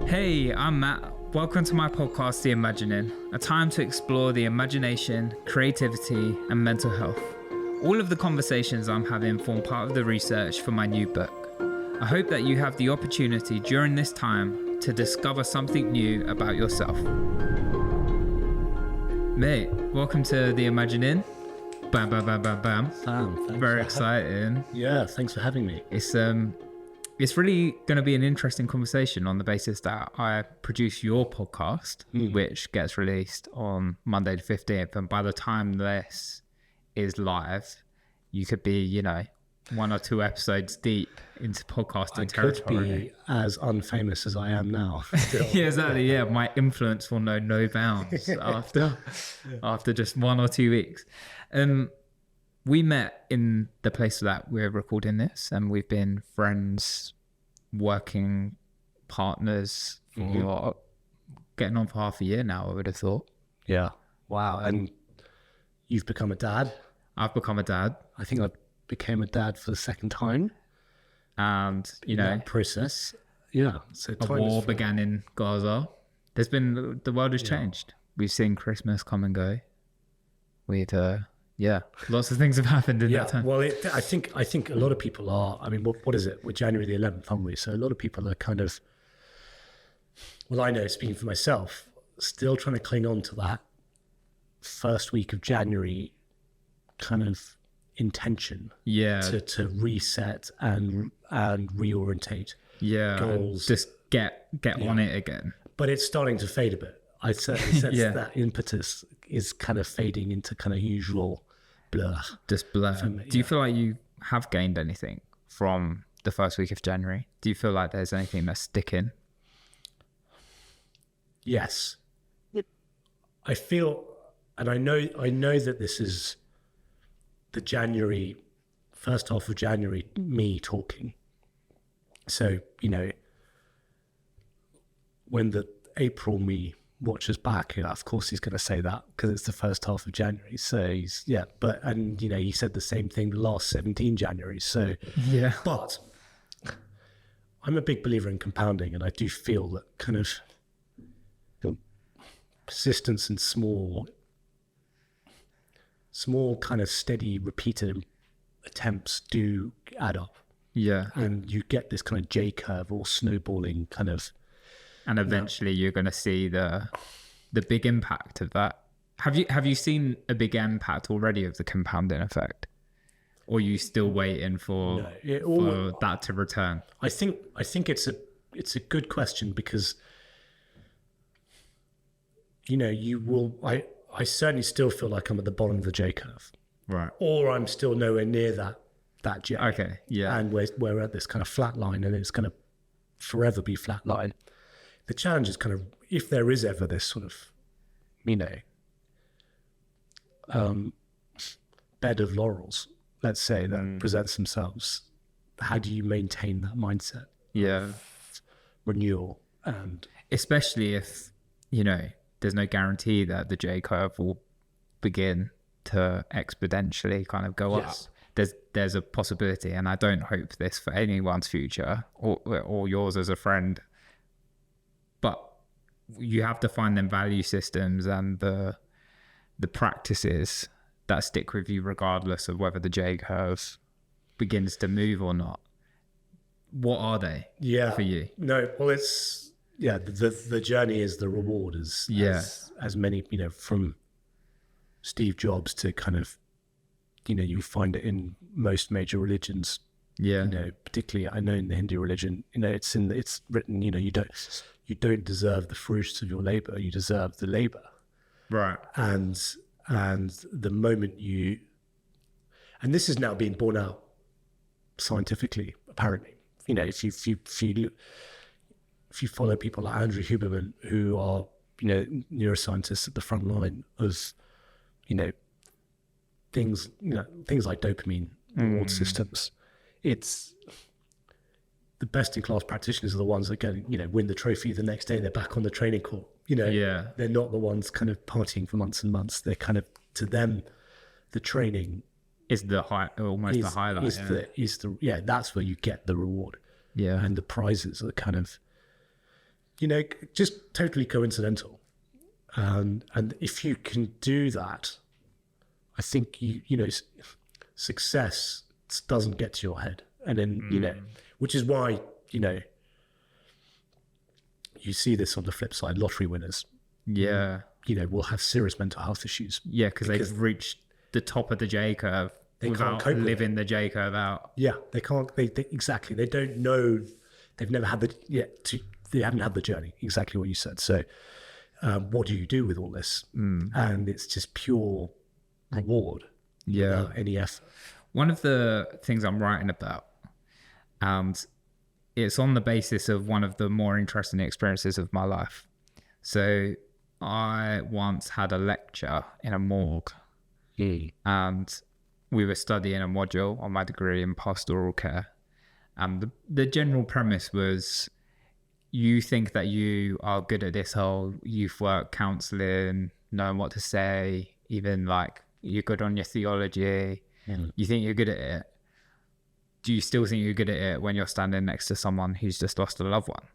Hey, I'm Matt. Welcome to my podcast, The Imagining, a time to explore the imagination, creativity, and mental health. All of the conversations I'm having form part of the research for my new book. I hope that you have the opportunity during this time to discover something new about yourself. Mate, welcome to The Imagining. Bam, bam, bam, bam, bam. Sam, thanks. Very exciting. Yeah, thanks for having me. It's really going to be an interesting conversation on the basis that I produce your podcast, which gets released on Monday the 15th. And by the time this is live, you could be, one or two episodes deep into podcasting territory. I could be as unfamous as I am now. Yeah, exactly. Yeah, my influence will know no bounds after just 1 or 2 weeks. We met in the place that we're recording this, and we've been friends, working partners for getting on for half a year now, I would have thought. Yeah. Wow. And you've become a dad? I've become a dad. I think I became a dad for the second time. And, that process. Yeah. So a war began in Gaza. The world has changed. We've seen Christmas come and go. Lots of things have happened in that time. Well, I think a lot of people are. I mean, what is it? We're January the 11th, aren't we? So a lot of people are kind of. Well, I know, speaking for myself, still trying to cling on to that first week of January kind of intention. Yeah. To reset and reorientate. Yeah. Goals. Just get on it again. But it's starting to fade a bit. I certainly sense that impetus is kind of fading into kind of usual blur. Just blur. Do you feel like you have gained anything from the first week of January? Do you feel like there's anything that's sticking? Yes. I feel, and I know that this is the first half of January, me talking. So, when the April me watches back, of course he's going to say that because it's the first half of January. So he said the same thing the last 17 January. So yeah, but I'm a big believer in compounding, and I do feel that kind of persistence and small kind of steady repeated attempts do add up. Yeah. And you get this kind of J curve or snowballing kind of. And eventually you're going to see the big impact of that. Have you seen a big impact already of the compounding effect? Or are you still waiting for that to return? I think it's a good question because, I certainly still feel like I'm at the bottom of the J curve. Right. Or I'm still nowhere near that J. Okay, yeah. And we're at this kind of flat line, and it's going to forever be flat line. The challenge is kind of, if there is ever this sort of, bed of laurels, let's say, that presents themselves, how do you maintain that mindset? Yeah. Renewal. And especially if, there's no guarantee that the J curve will begin to exponentially kind of go up. There's a possibility, and I don't hope this for anyone's future or yours as a friend. But you have to find them value systems and the practices that stick with you regardless of whether the J curve begins to move or not. What are they for you? No, well, it's, the journey is the reward as many, from Steve Jobs to kind of, you find it in most major religions. Yeah. Particularly I know in the Hindu religion, it's written, you don't deserve the fruits of your labor, you deserve the labor. Right. And the moment and this is now being borne out scientifically, apparently. If you follow people like Andrew Huberman, who are, neuroscientists at the front line of, things like dopamine reward systems, it's the best in class practitioners are the ones that go, win the trophy the next day. They're back on the training court. They're not the ones kind of partying for months and months. They're kind of, to them, the training is the almost the highlight. That's where you get the reward. Yeah. And the prizes are kind of, just totally coincidental. And if you can do that, I think success doesn't get to your head. And then, which is why, you see this on the flip side, lottery winners. Yeah. Will have serious mental health issues. Yeah, because they've reached the top of the J curve without living the J curve out. Yeah, they can't. They exactly. They don't know. They've never had they haven't had the journey. Exactly what you said. So, what do you do with all this? And it's just pure reward. Yeah. Without any effort. One of the things I'm writing about, and it's on the basis of one of the more interesting experiences of my life. So I once had a lecture in a morgue, and we were studying a module on my degree in pastoral care. And the general premise was, you think that you are good at this whole youth work, counselling, knowing what to say, even like you're good on your theology. You think you're good at it. Do you still think you're good at it when you're standing next to someone who's just lost a loved one?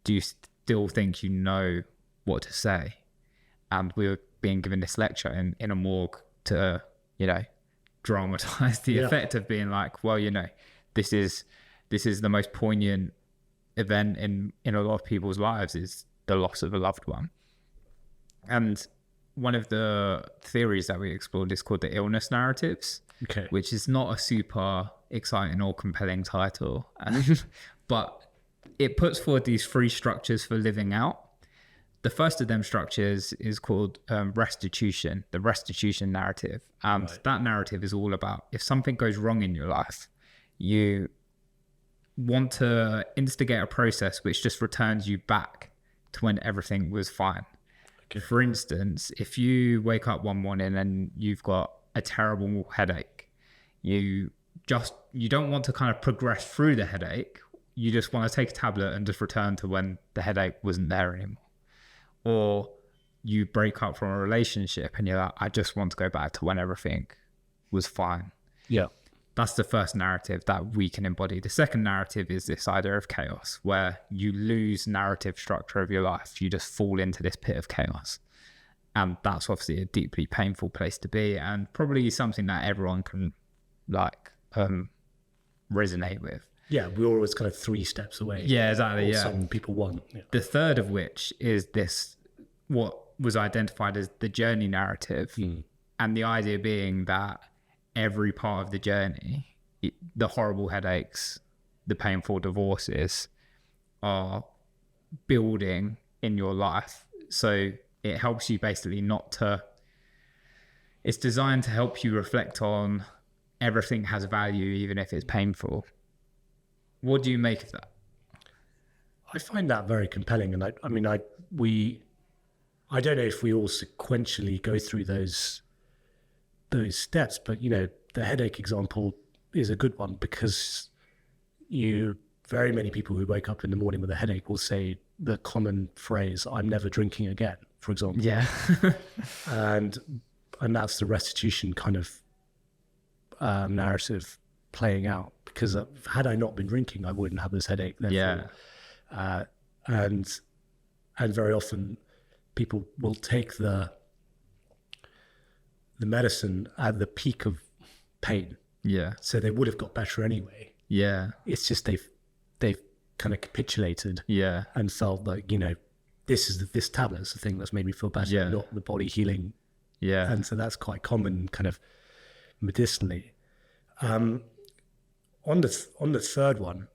Do you still think you know what to say? And we were being given this lecture in a morgue to, dramatize the effect of being like, well, this is the most poignant event in a lot of people's lives, is the loss of a loved one. And one of the theories that we explored is called the illness narratives, which is not a super exciting or compelling title, but it puts forward these three structures for living out. The first of them structures is called restitution, the restitution narrative. And that narrative is all about, if something goes wrong in your life, you want to instigate a process which just returns you back to when everything was fine. For instance, if you wake up one morning and you've got a terrible headache, you don't want to kind of progress through the headache. You just want to take a tablet and just return to when the headache wasn't there anymore. Or you break up from a relationship and you're like, I just want to go back to when everything was fine. Yeah. That's the first narrative that we can embody. The second narrative is this idea of chaos, where you lose narrative structure of your life. You just fall into this pit of chaos. And that's obviously a deeply painful place to be, and probably something that everyone can resonate with. Yeah, we're always kind of 3 steps away. Yeah, exactly. Yeah. Some people want. Yeah. The third of which is this, what was identified as the journey narrative. And the idea being that every part of the journey, the horrible headaches, the painful divorces, are building in your life. So it helps you basically it's designed to help you reflect on everything has value, even if it's painful. What do you make of that? I find that very compelling. And I don't know if we all sequentially go through those steps, but the headache example is a good one, because very many people who wake up in the morning with a headache will say the common phrase, "I'm never drinking again," for example. Yeah. and that's the restitution kind of narrative playing out, because had I not been drinking, I wouldn't have this headache. Therefore, and very often people will take the medicine at the peak of pain. Yeah. So they would have got better anyway. Yeah. It's just they've kind of capitulated. Yeah. And felt like, this tablet is the thing that's made me feel better, not the body healing. Yeah. And so that's quite common kind of medicinally. On the third one,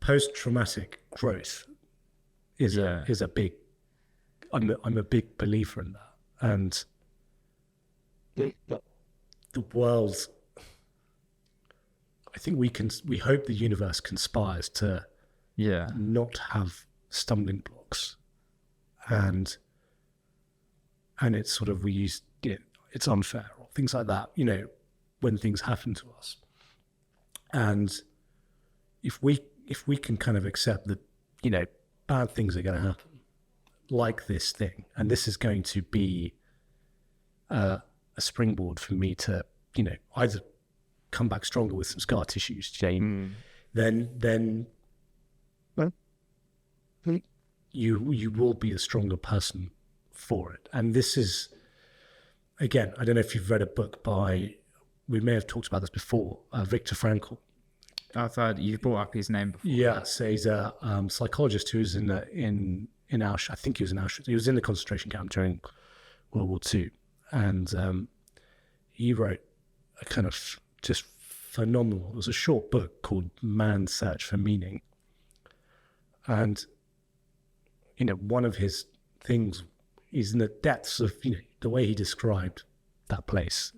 post-traumatic growth is a big, I'm a big believer in that. And the world, I think we hope the universe conspires to not have stumbling blocks. And it's sort of, it's unfair or things like that, when things happen to us. And if we can kind of accept that, bad things are going to happen, like this thing, and this is going to be a springboard for me to, either come back stronger with some scar tissues, then you will be a stronger person for it. And this is, again, I don't know if you've read a book by, we may have talked about this before, Viktor Frankl. I've heard you brought up his name before. Yeah, so he's a psychologist who was in Auschwitz. I think he was in Auschwitz. He was in the concentration camp during World War II, and he wrote a kind of just phenomenal. It was a short book called Man's Search for Meaning, and one of his things is in the depths of the way he described that place.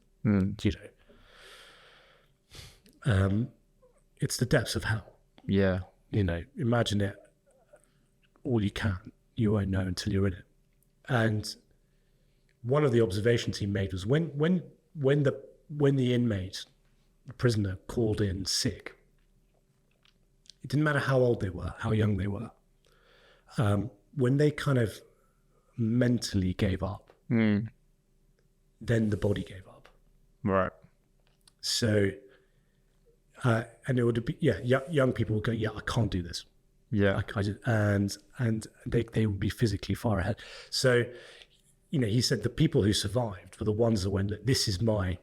It's the depths of hell. Yeah. Imagine it all you can. You won't know until you're in it. And one of the observations he made was when the inmate, the prisoner, called in sick, it didn't matter how old they were, how young they were. When they kind of mentally gave up, then the body gave up. Right. So, and it would be, young people would go, I can't do this. Yeah. And they would be physically far ahead. So, he said the people who survived were the ones that went, this is what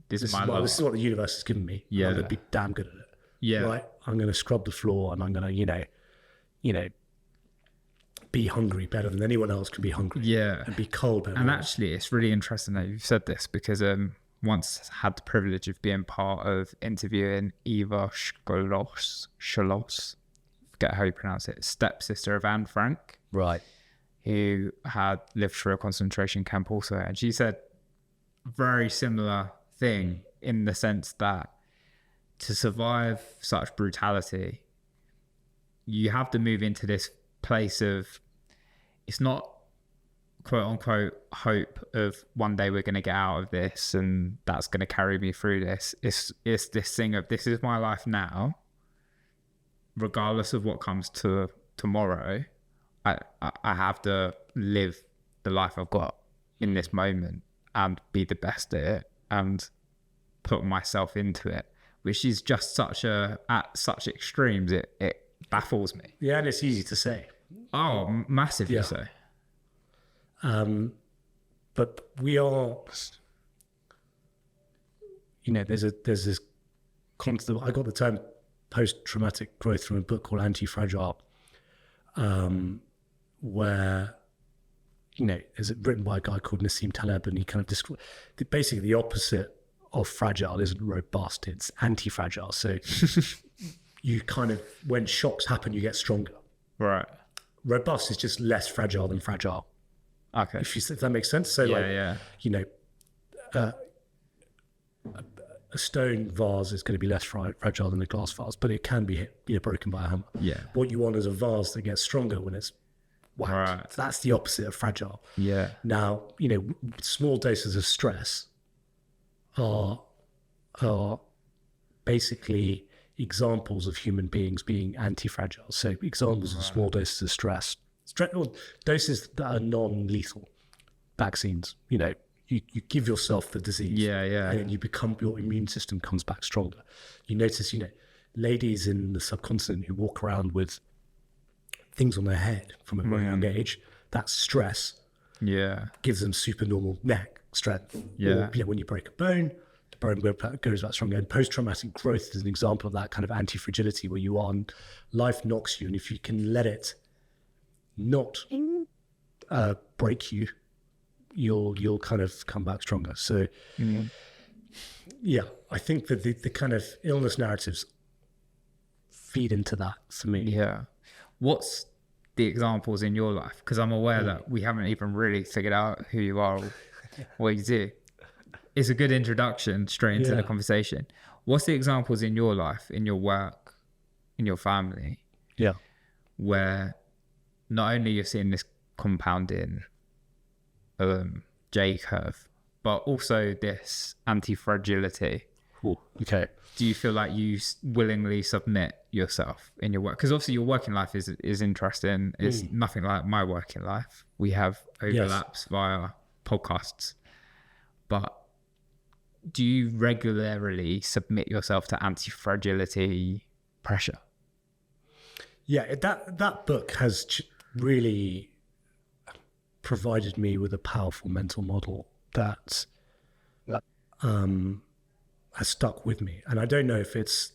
the universe has given me. Yeah. I'm going to be damn good at it. Yeah. Right. I'm going to scrub the floor, and I'm going to, be hungry better than anyone else can be hungry. Yeah. And be cold better. And actually, it's really interesting that you've said this, because once had the privilege of being part of interviewing Eva Scholos, forget how you pronounce it, stepsister of Anne Frank. Right. Who had lived through a concentration camp also. And she said a very similar thing, in the sense that to survive such brutality, you have to move into this place of, it's not quote unquote hope of one day we're going to get out of this and that's going to carry me through this. It's this thing of, this is my life now, regardless of what comes to tomorrow. I have to live the life I've got in this moment and be the best at it and put myself into it, which is just at such extremes, it baffles me. Yeah, and it's easy to say. Oh, massively so. But we are, there's this constant, I got the term post-traumatic growth from a book called Anti-Fragile, where, is it written by a guy called Nassim Taleb, and he kind of describes, basically the opposite of fragile isn't robust, it's anti-fragile. So you kind of, when shocks happen, you get stronger. Right. Robust is just less fragile than fragile. Okay. If that makes sense. So a stone vase is going to be less fragile than a glass vase, but it can be broken by a hammer. Yeah. What you want is a vase that gets stronger when it's whacked. Right. So that's the opposite of fragile. Yeah. Now, small doses of stress are basically examples of human beings being anti-fragile. So examples of small doses of stress, or doses that are non-lethal. Vaccines, you give yourself the disease, and then your immune system comes back stronger. You notice, ladies in the subcontinent who walk around with things on their head from a very young age, that's stress. Yeah, gives them supernormal neck strength. Yeah, or, when you break a bone, the bone goes back stronger. And post-traumatic growth is an example of that kind of anti-fragility, where you are, life knocks you, and if you can let it not break you, you'll kind of come back stronger. So I think that the kind of illness narratives feed into that for me. Yeah. What's the examples in your life? Because I'm aware that we haven't even really figured out who you are or what you do. It's a good introduction straight into the conversation. What's the examples in your life, in your work, in your family, where not only you're seeing this compounding J curve, but also this anti-fragility? Cool. Okay. Do you feel like you willingly submit yourself in your work? Because obviously your working life is interesting. It's nothing like my working life. We have overlaps via podcasts. But do you regularly submit yourself to anti-fragility pressure? Yeah, that book has really provided me with a powerful mental model that has stuck with me. And I don't know if it's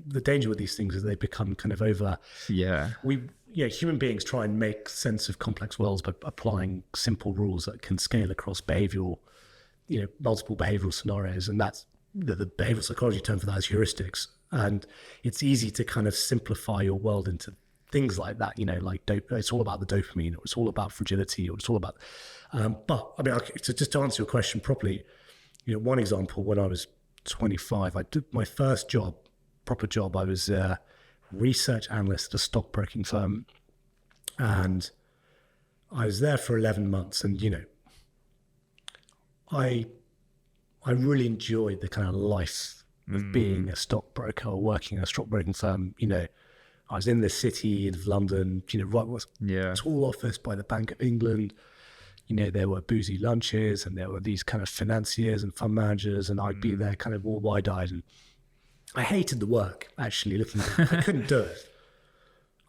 the danger with these things is they become kind of over. Yeah. Human beings try and make sense of complex worlds by applying simple rules that can scale across multiple behavioral scenarios. And that's the behavioral psychology term for that is heuristics. And it's easy to kind of simplify your world into things like that, like it's all about the dopamine, or it's all about fragility, or it's all about, but I mean, just to answer your question properly, one example, when I was 25, I did my first proper job. I was a research analyst at a stockbroking firm, and I was there for 11 months. And, I really enjoyed the kind of life of being a stockbroker or working in a stockbroking firm. I was in the city of London, right was tall office by the Bank of England. There were boozy lunches, and there were these kind of financiers and fund managers, and I'd be there kind of all wide-eyed. And I hated the work, actually, looking back. I couldn't do it.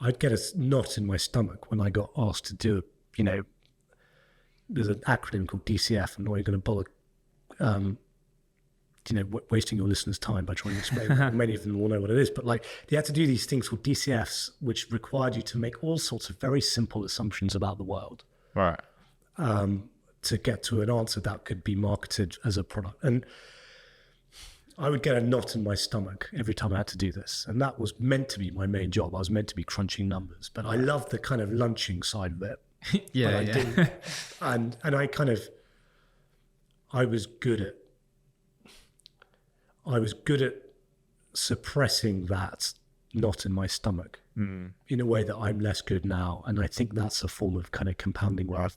I'd get a knot in my stomach when I got asked to do, there's an acronym called DCF. I'm not going to bother wasting your listeners' time by trying to explain. Many of them will know what it is, but you had to do these things called DCFs, which required you to make all sorts of very simple assumptions about the world, right? To get to an answer that could be marketed as a product. And I would get a knot in my stomach every time I had to do this, and that was meant to be my main job. I was meant to be crunching numbers, but I loved the kind of lunching side of it. Yeah, but I didn't. And I was good at suppressing that knot in my stomach in a way that I'm less good now. And I think that's a form of kind of compounding where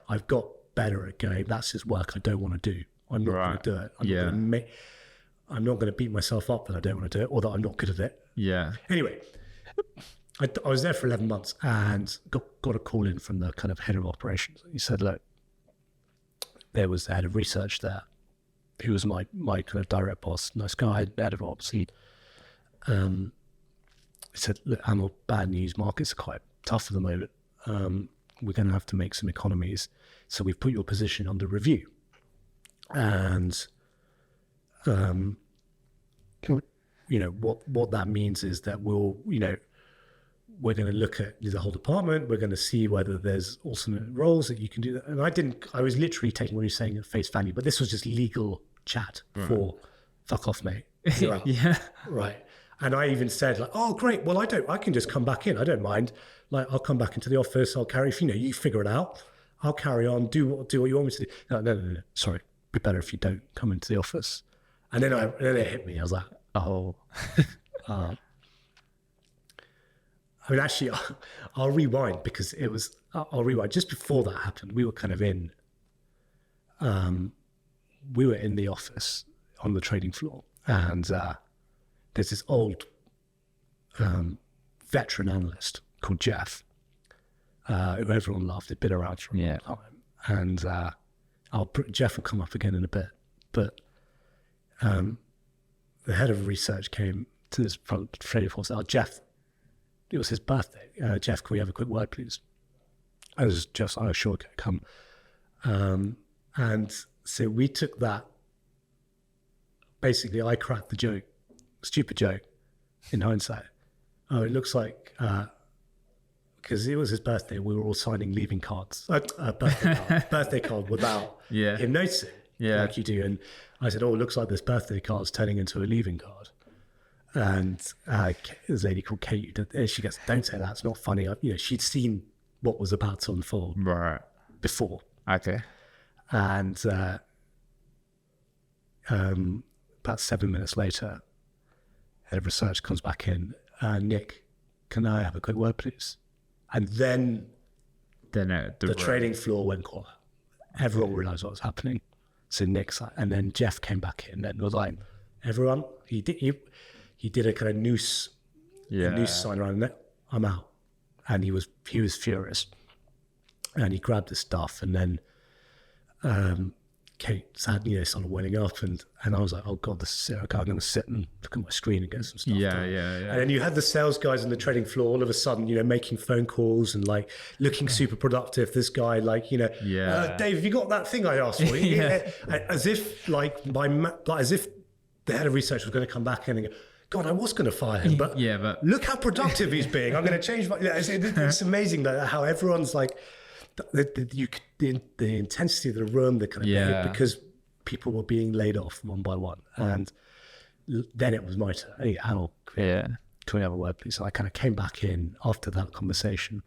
I've got better at going, that's his work I don't want to do. I'm not going to do it. I'm not going to beat myself up that I don't want to do it, or that I'm not good at it. Yeah. Anyway, I was there for 11 months and got a call in from the kind of head of operations. He said, look, there was the head of research there, who was my kind of direct boss, nice guy, head of ops. He said, look, Amul, bad news, markets are quite tough at the moment. We're going to have to make some economies. So we've put your position under review. And, what that means is that we're going to look at the whole department. We're going to see whether there's alternate roles that you can do that. And I was literally taking what you're saying at face value, but this was just legal chat for fuck off, mate. Yeah. Right. And I even said oh, great. Well, I can just come back in. I don't mind. I'll come back into the office. I'll carry, you figure it out. I'll carry on, do what you want me to do. No. Sorry. Be better if you don't come into the office. And then it hit me. I was like, oh, I mean, actually, I'll rewind because I'll rewind. Just before that happened, we were kind of we were in the office on the trading floor, and there's this old veteran analyst called Jeff, who everyone loved. He'd been around for a long time. And Jeff will come up again in a bit, but the head of research came to this front trading floor and said, Jeff, it was his birthday. Jeff, can we have a quick word, please? I was just, sure, come. And so we took that. Basically, I cracked the joke, stupid joke, in hindsight. It looks like, because it was his birthday, we were all signing leaving cards, birthday card without him noticing, like you do. And I said, it looks like this birthday card's turning into a leaving card. And there's a lady called Kate, she goes, don't say that, it's not funny. She'd seen what was about to unfold before. Okay. And about 7 minutes later, head of research comes back in, Nick, can I have a quick word, please? And then the trading floor went quiet. Everyone realized what was happening. So Nick's and then Jeff came back in and was like, everyone, he did a kind of noose sign around the neck. I'm out. And he was furious. And he grabbed the stuff and then Kate started welling up, and I was like, oh God, this is it. Okay, I'm going to sit and look at my screen and get some stuff done. And then you had the sales guys on the trading floor all of a sudden, making phone calls and like looking super productive. This guy, like, Dave, have you got that thing I asked for? As if as if the head of research was going to come back in and go, God, I was going to fire him, but look how productive he's being. I'm going to change my. It's amazing that how everyone's like. The intensity of the room, the kind of because people were being laid off one by one, and then it was my turn. Hey, Amul, can we have a word, please? So I kind of came back in after that conversation,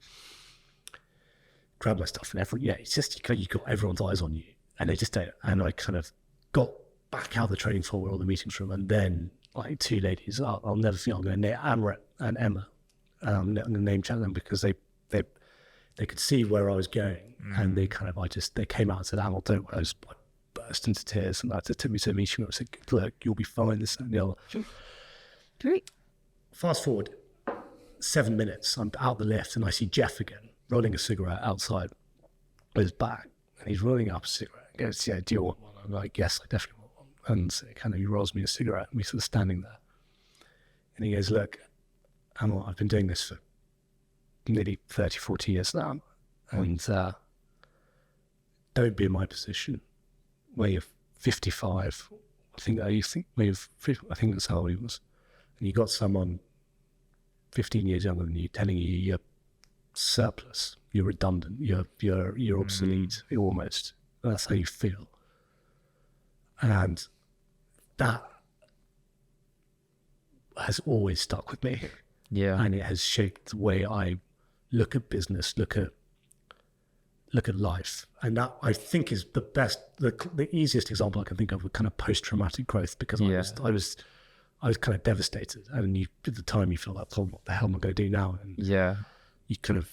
grabbed my stuff, and it's just you got everyone's eyes on you, and they just don't. And I kind of got back out the trading floor or the meetings room, and then like two ladies, I'll never forget. I'm going to name Amrit and Emma. I'm going to name check them because they could see where I was going, and they kind of, they came out and said, Amul, don't worry. I burst into tears, and they took me to a meeting room and said, look, you'll be fine, this and the other. Great. Fast forward 7 minutes, I'm out the lift, and I see Jeff again, rolling a cigarette outside with his back, and he's rolling up a cigarette. He goes, yeah, do you want one? I'm like, yes, I definitely want one. And so he rolls me a cigarette, and we're sort of standing there. And he goes, look, Amul, I've been doing this for nearly 30, 40 years now, and don't be in my position where you're 55. I think that's how old he was, and you got someone 15 years younger than you telling you you're surplus, you're redundant, you're obsolete, almost. That's how you feel, and that has always stuck with me. And it has shaped the way I look at business, look at life, and that I think is the best, the easiest example I can think of with kind of post-traumatic growth, because I was kind of devastated, and at the time you feel like, oh, what the hell am I going to do now? And you kind of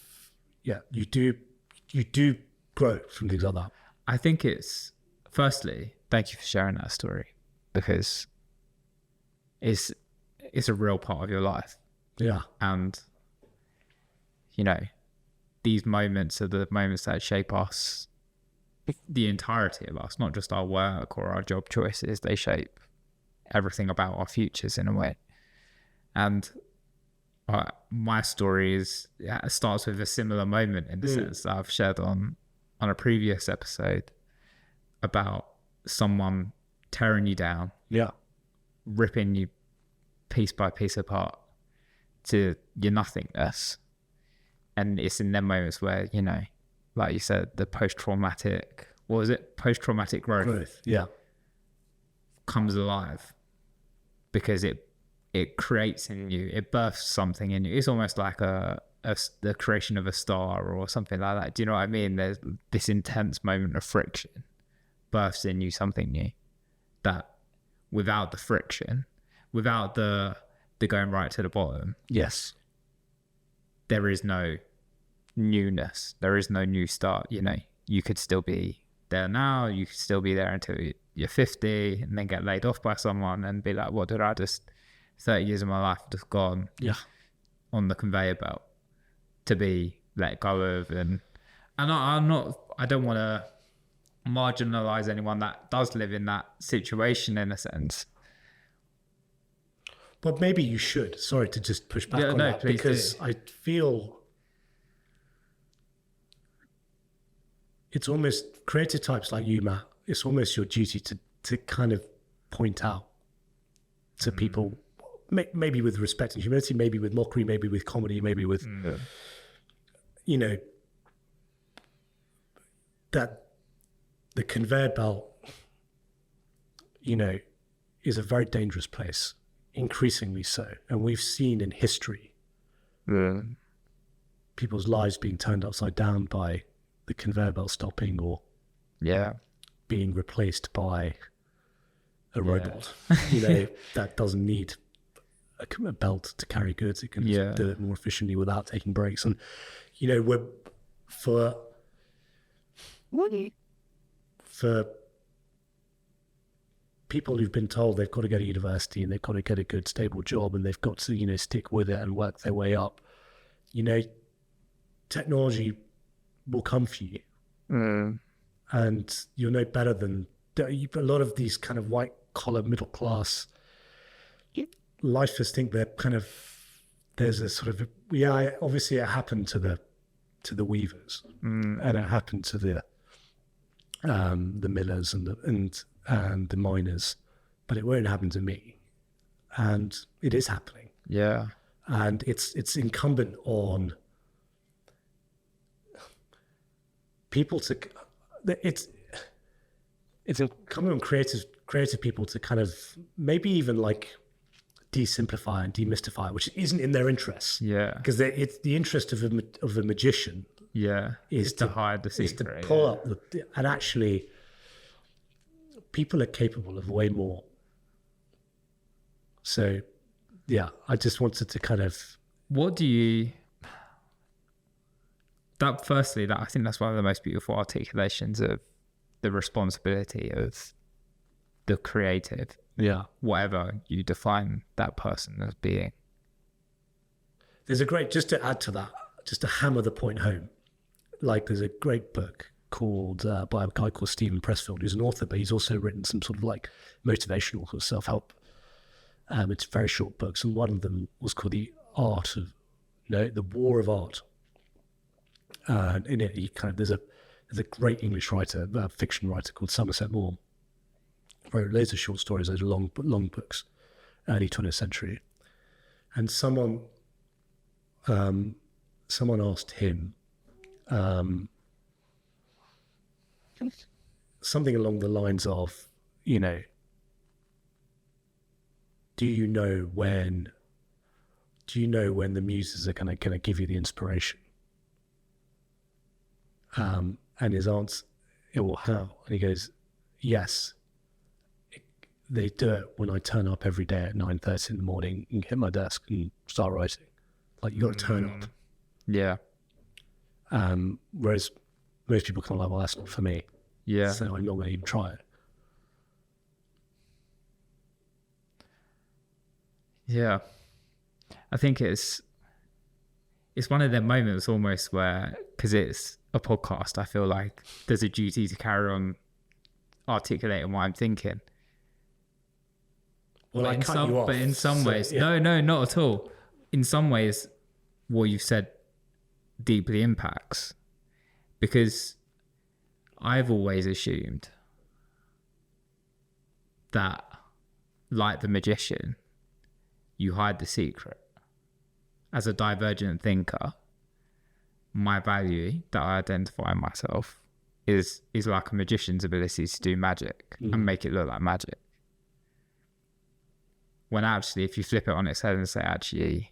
you do grow from things like that. I think it's, firstly, thank you for sharing that story, because it's a real part of your life. And these moments are the moments that shape us, the entirety of us, not just our work or our job choices. They shape everything about our futures in a way. And my story starts with a similar moment, in the sense that I've shared on a previous episode about someone tearing you down, ripping you piece by piece apart to your nothingness. And it's in them moments where, like you said, the post-traumatic growth comes alive, because it creates in you, it births something in you. It's almost like the creation of a star or something like that. Do you know what I mean? There's this intense moment of friction births in you something new, that without the friction, without the going right to the bottom, there is no newness, there is no new start. You could still be there now, you could still be there until you're 50, and then get laid off by someone and be like, what did I just 30 years of my life just gone on the conveyor belt to be let go of. And I don't want to marginalize anyone that does live in that situation, in a sense. But maybe you should. Sorry to just push back on that, because I feel it's almost creative types like you, Matt. It's almost your duty to kind of point out to people, maybe with respect and humility, maybe with mockery, maybe with comedy, maybe with, that the conveyor belt, is a very dangerous place. Increasingly so, and we've seen in history people's lives being turned upside down by the conveyor belt stopping, or being replaced by a robot that doesn't need a belt to carry goods. It can do it more efficiently without taking breaks. And we're for people who've been told they've got to go to university and they've got to get a good stable job and they've got to stick with it and work their way up, technology will come for you, and you're no better than a lot of these kind of white collar middle class lifers think they're kind of, there's a sort of, obviously it happened to the weavers, and it happened to the millers and the miners, but it won't happen to me. And it is happening. Yeah. And it's incumbent on people to, it's incumbent on creative people to kind of maybe even like desimplify and demystify, which isn't in their interests. Yeah. Because it's the interest of a magician. Yeah. Is to hide the secret. Is to pull up and actually, people are capable of way more. So, yeah, I just wanted to kind of. What do you? Firstly, I think that's one of the most beautiful articulations of the responsibility of the creative. Yeah. Whatever you define that person as being. There's a great, just to add to that, just to hammer the point home, like there's a great book called, by a guy called Stephen Pressfield, who's an author, but he's also written some sort of like motivational sort of self-help. It's very short books, and one of them was called The War of Art. In it, there's a great English writer, fiction writer called Somerset Maugham, wrote loads of short stories, those long books, early 20th century. And someone asked him something along the lines of, do you know when the muses are going to give you the inspiration? And his answer, well, how? And he goes, yes. They do it when I turn up every day at 9:30 in the morning and hit my desk and start writing. Like, you got to turn up. Yeah. Whereas most people kind of like, well, that's not for me. Yeah. So I'm not going to even try it. Yeah. I think it's one of them moments almost where, because it's a podcast, I feel like there's a duty to carry on articulating what I'm thinking. Well, I cut you off. But in some ways, yeah. No, not at all. In some ways, what you've said deeply impacts, because I've always assumed that, like the magician, you hide the secret. As a divergent thinker, my value that I identify in myself is like a magician's ability to do magic and make it look like magic. When actually, if you flip it on its head and say, actually,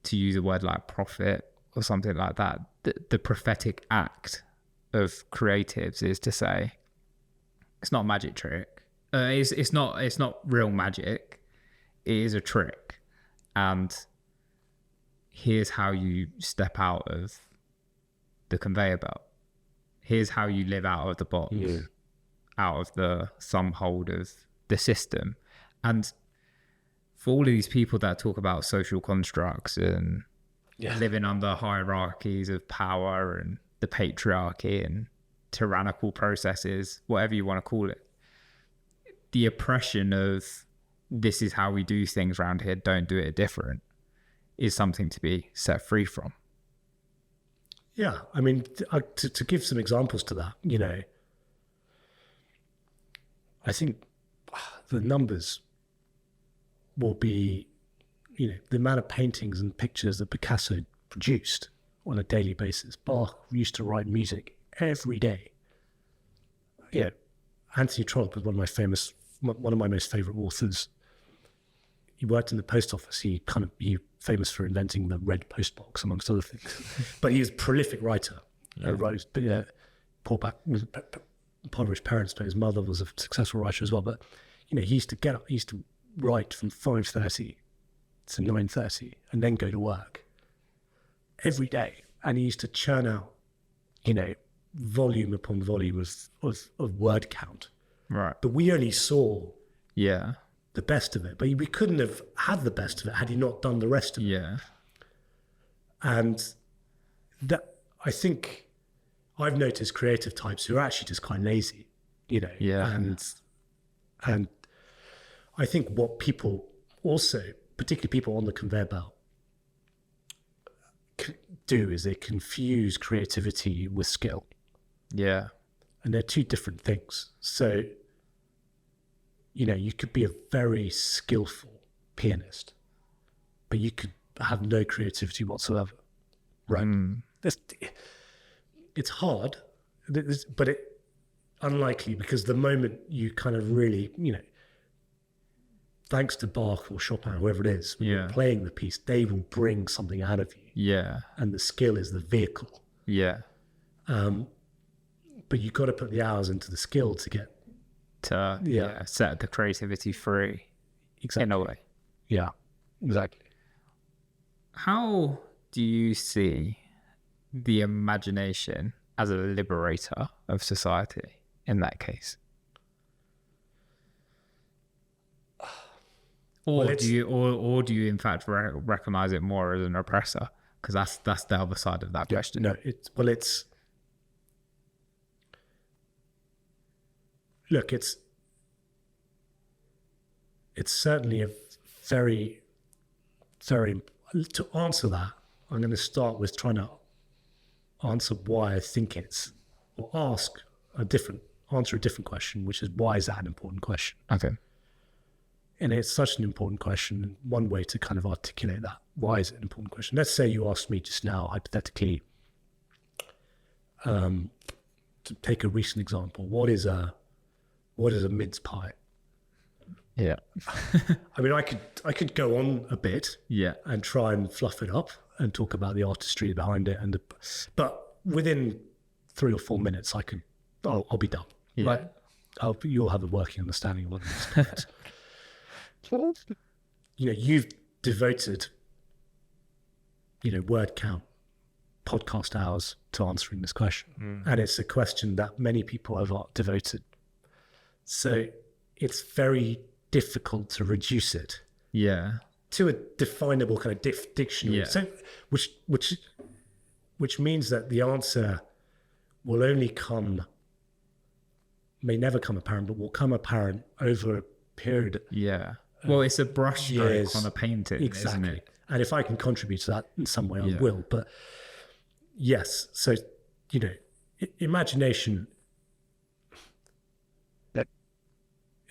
to use a word like prophet or something like that, the prophetic act of creatives is to say, it's not a magic trick. It's not real magic. It is a trick. And here's how you step out of the conveyor belt. Here's how you live out of the box, out of the thumb hold of the system. And for all of these people that talk about social constructs and living under hierarchies of power and the patriarchy and tyrannical processes, whatever you want to call it, the oppression of this is how we do things around here, don't do it different, is something to be set free from. Yeah, I mean, to give some examples to that, I think the numbers will be, the amount of paintings and pictures that Picasso produced on a daily basis. Bach used to write music every day. Yeah, Anthony Trollope was one of my most favorite authors. He worked in the post office. He famous for inventing the red postbox, amongst other things. But he was a prolific writer. Wrote, poor impoverished parents, but his mother was a successful writer as well. But he used to get up. He used to write from 5:30 to 9:30, and then go to work every day. And he used to churn out, volume upon volume of word count. Right. But we only saw the best of it. But we couldn't have had the best of it had he not done the rest of it. Yeah. And that, I think I've noticed creative types who are actually just quite lazy, Yeah. And I think what people also, particularly people on the conveyor belt, do is they confuse creativity with skill. Yeah. And they're two different things. So, you could be a very skillful pianist, but you could have no creativity whatsoever. Right. It's hard, but it unlikely, because the moment you kind of really, thanks to Bach or Chopin, whoever it is, when you're playing the piece, they will bring something out of you. Yeah. And the skill is the vehicle. Yeah. But you've got to put the hours into the skill to get set the creativity free. Exactly. In a way. Yeah, exactly. How do you see the imagination as a liberator of society in that case? Or do you in fact recognize it more as an oppressor? Because that's the other side of that question. No, it's certainly a very, very, to answer that, I'm going to start with trying to answer why I think or answer a different question, which is, why is that an important question? Okay. And it's such an important question. And one way to kind of articulate that, why is it an important question? Let's say you asked me just now, hypothetically, to take a recent example, what is a mince pie? Yeah. I mean, I could go on a bit, and try and fluff it up and talk about the artistry behind it, but within 3 or 4 minutes, I'll be done. Yeah. Right? You'll have a working understanding of what it is. You've devoted, word count, podcast hours to answering this question, and it's a question that many people have devoted. So it's very difficult to reduce it to a definable kind of dictionary. So which means that the answer will only may never come apparent, but will come apparent over a period. Well, it's a brushstroke on a painting, isn't it? And if I can contribute to that in some way, I will. But yes, so imagination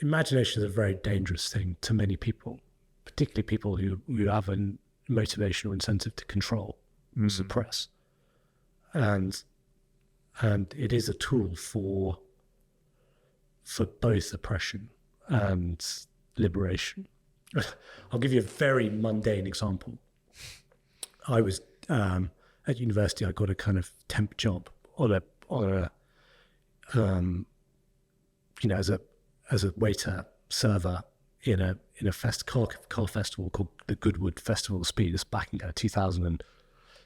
is a very dangerous thing to many people, particularly people who have a motivation or incentive to control and suppress. And it is a tool for both oppression and liberation. I'll give you a very mundane example. I was at university. I got a kind of temp job on a as a waiter server in a car festival called the Goodwood Festival of Speed. It's back in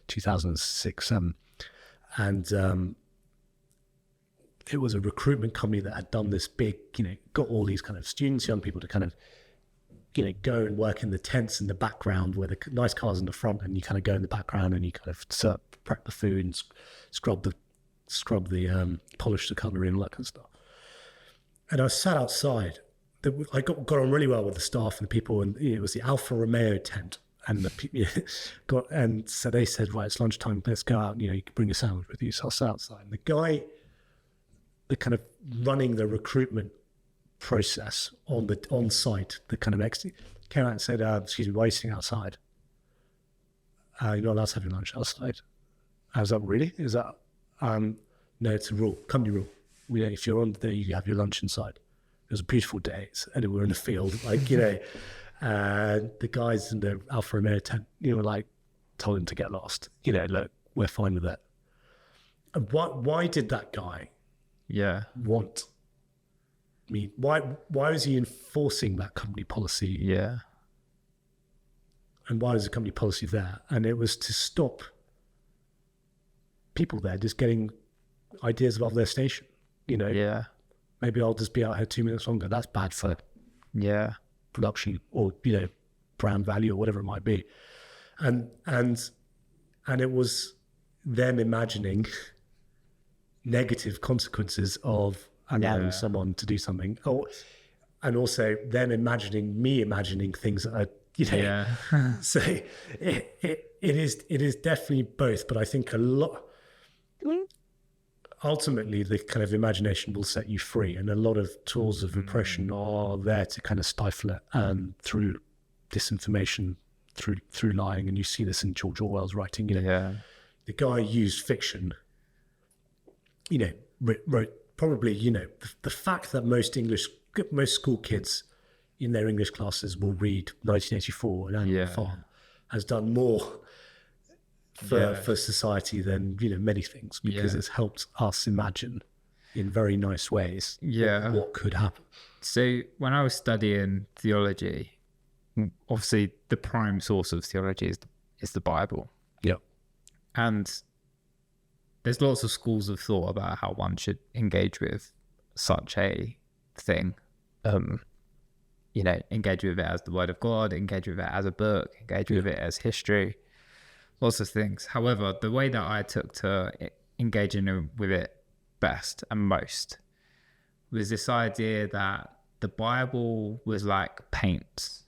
2006, and it was a recruitment company that had done this big, got all these kind of students, young people to kind of, go and work in the tents in the background where the nice cars in the front, and you kind of go in the background and you kind of prep the food and scrub the polish the cutlery and all that kind of stuff. And I was sat outside. I got on really well with the staff and the people, and it was the Alfa Romeo tent. And and so they said, right, it's lunchtime, let's go out. You can bring a sandwich with you. So I sat outside, and the guy, the kind of running the recruitment process on site, the kind of came out and said, "Excuse me, why are you sitting outside? You're not allowed to have your lunch outside." I was like, "Really? Is that?" No, it's a rule, company rule. If you're on there, you have your lunch inside. It was a beautiful day, and we were in the field, the guys in the Alfa Romeo tent, told him to get lost. Look, we're fine with that. And why did that guy want me? Why was he enforcing that company policy? And why was the company policy there? And it was to stop people there just getting ideas above their station. Maybe I'll just be out here 2 minutes longer. That's bad for production or brand value or whatever it might be. And it was them imagining negative consequences of allowing someone to do something. And also then imagining things that are, so it is definitely both, but I think a lot, ultimately the kind of imagination will set you free, and a lot of tools of repression are there to kind of stifle it, through disinformation, through lying. And you see this in George Orwell's writing, the guy used fiction, wrote probably, the fact that most school kids in their English classes will read 1984 and Animal Farm has done more for society than, many things, because it's helped us imagine in very nice ways what could happen. So when I was studying theology, obviously the prime source of theology is the Bible. Yep. And there's lots of schools of thought about how one should engage with such a thing. Engage with it as the word of God, engage with it as a book, engage with it as history, lots of things. However, the way that I took to engaging with it best and most was this idea that the Bible was like paint,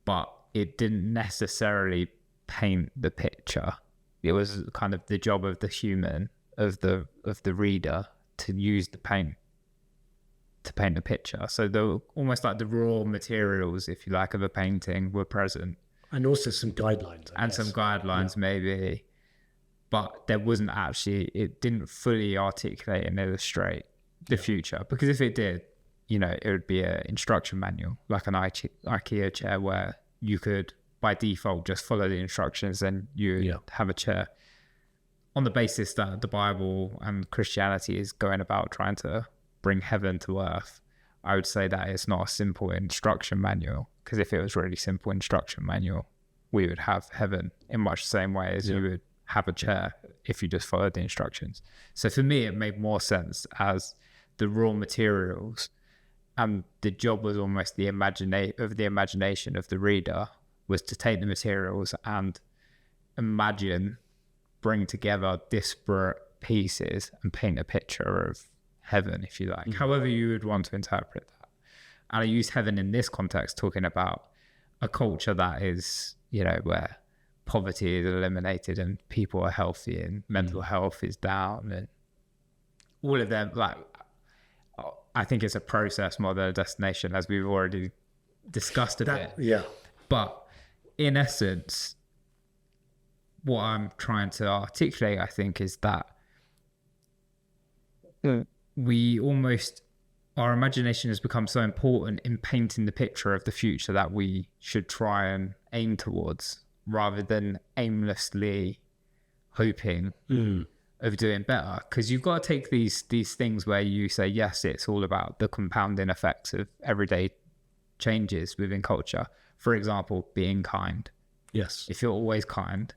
but it didn't necessarily paint the picture. It was kind of the job of the human, of the reader, to use the paint to paint a picture. So almost like the raw materials, if you like, of a painting were present. And also some guidelines. I guess. Some guidelines, maybe. But there wasn't actually, it didn't fully articulate and illustrate the future. Because if it did, it would be an instruction manual, like an IKEA chair, where you could, by default, just follow the instructions and you have a chair. On the basis that the Bible and Christianity is going about trying to bring heaven to earth, I would say that it's not a simple instruction manual, because if it was really simple instruction manual, we would have heaven in much the same way as you would have a chair if you just followed the instructions. So for me, it made more sense as the raw materials, and the job was almost the imagination of the reader was to take the materials and imagine, bring together disparate pieces and paint a picture of heaven, if you like, however you would want to interpret that. And I use heaven in this context, talking about a culture that is, where poverty is eliminated and people are healthy and mental health is down, and all of them. Like, I think it's a process more than a destination, as we've already discussed a bit. Yeah. But in essence, what I'm trying to articulate, I think, is that our imagination has become so important in painting the picture of the future that we should try and aim towards, rather than aimlessly hoping of doing better. Because you've got to take these things where you say, yes, it's all about the compounding effects of everyday changes within culture. For example, being kind. Yes. If you're always kind,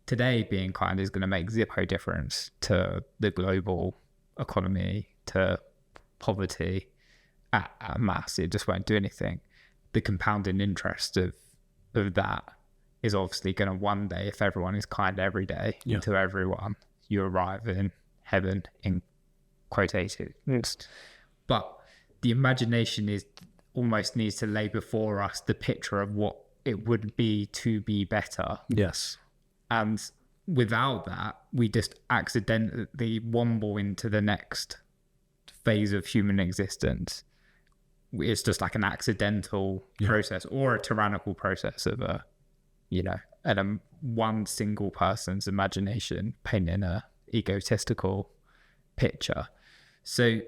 today being kind is going to make zero difference to the global economy, to poverty at mass. It just won't do anything. The compounding interest of that is obviously going to one day, if everyone is kind every day to everyone, you arrive in heaven, in quotations. But the imagination almost needs to lay before us the picture of what it would be to be better. Yes. And without that, we just accidentally womble into the next phase of human existence. It's just like an accidental process, or a tyrannical process of one single person's imagination painting a egotistical picture. So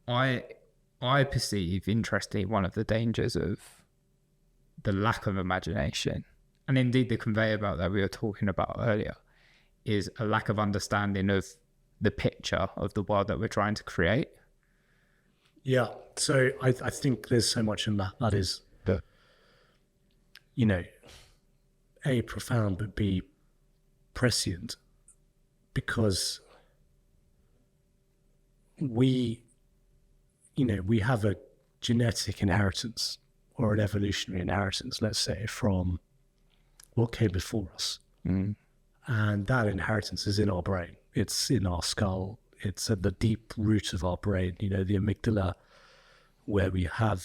I perceive, interestingly, one of the dangers of the lack of imagination, and indeed the conveyor belt that we were talking about earlier, is a lack of understanding of the picture of the world that we're trying to create. Yeah. So I think there's so much in that. That is A, profound, but B, prescient, because we have a genetic inheritance, or an evolutionary inheritance, let's say, from what came before us. And that inheritance is in our brain. It's in our skull. It's at the deep root of our brain, the amygdala, where we have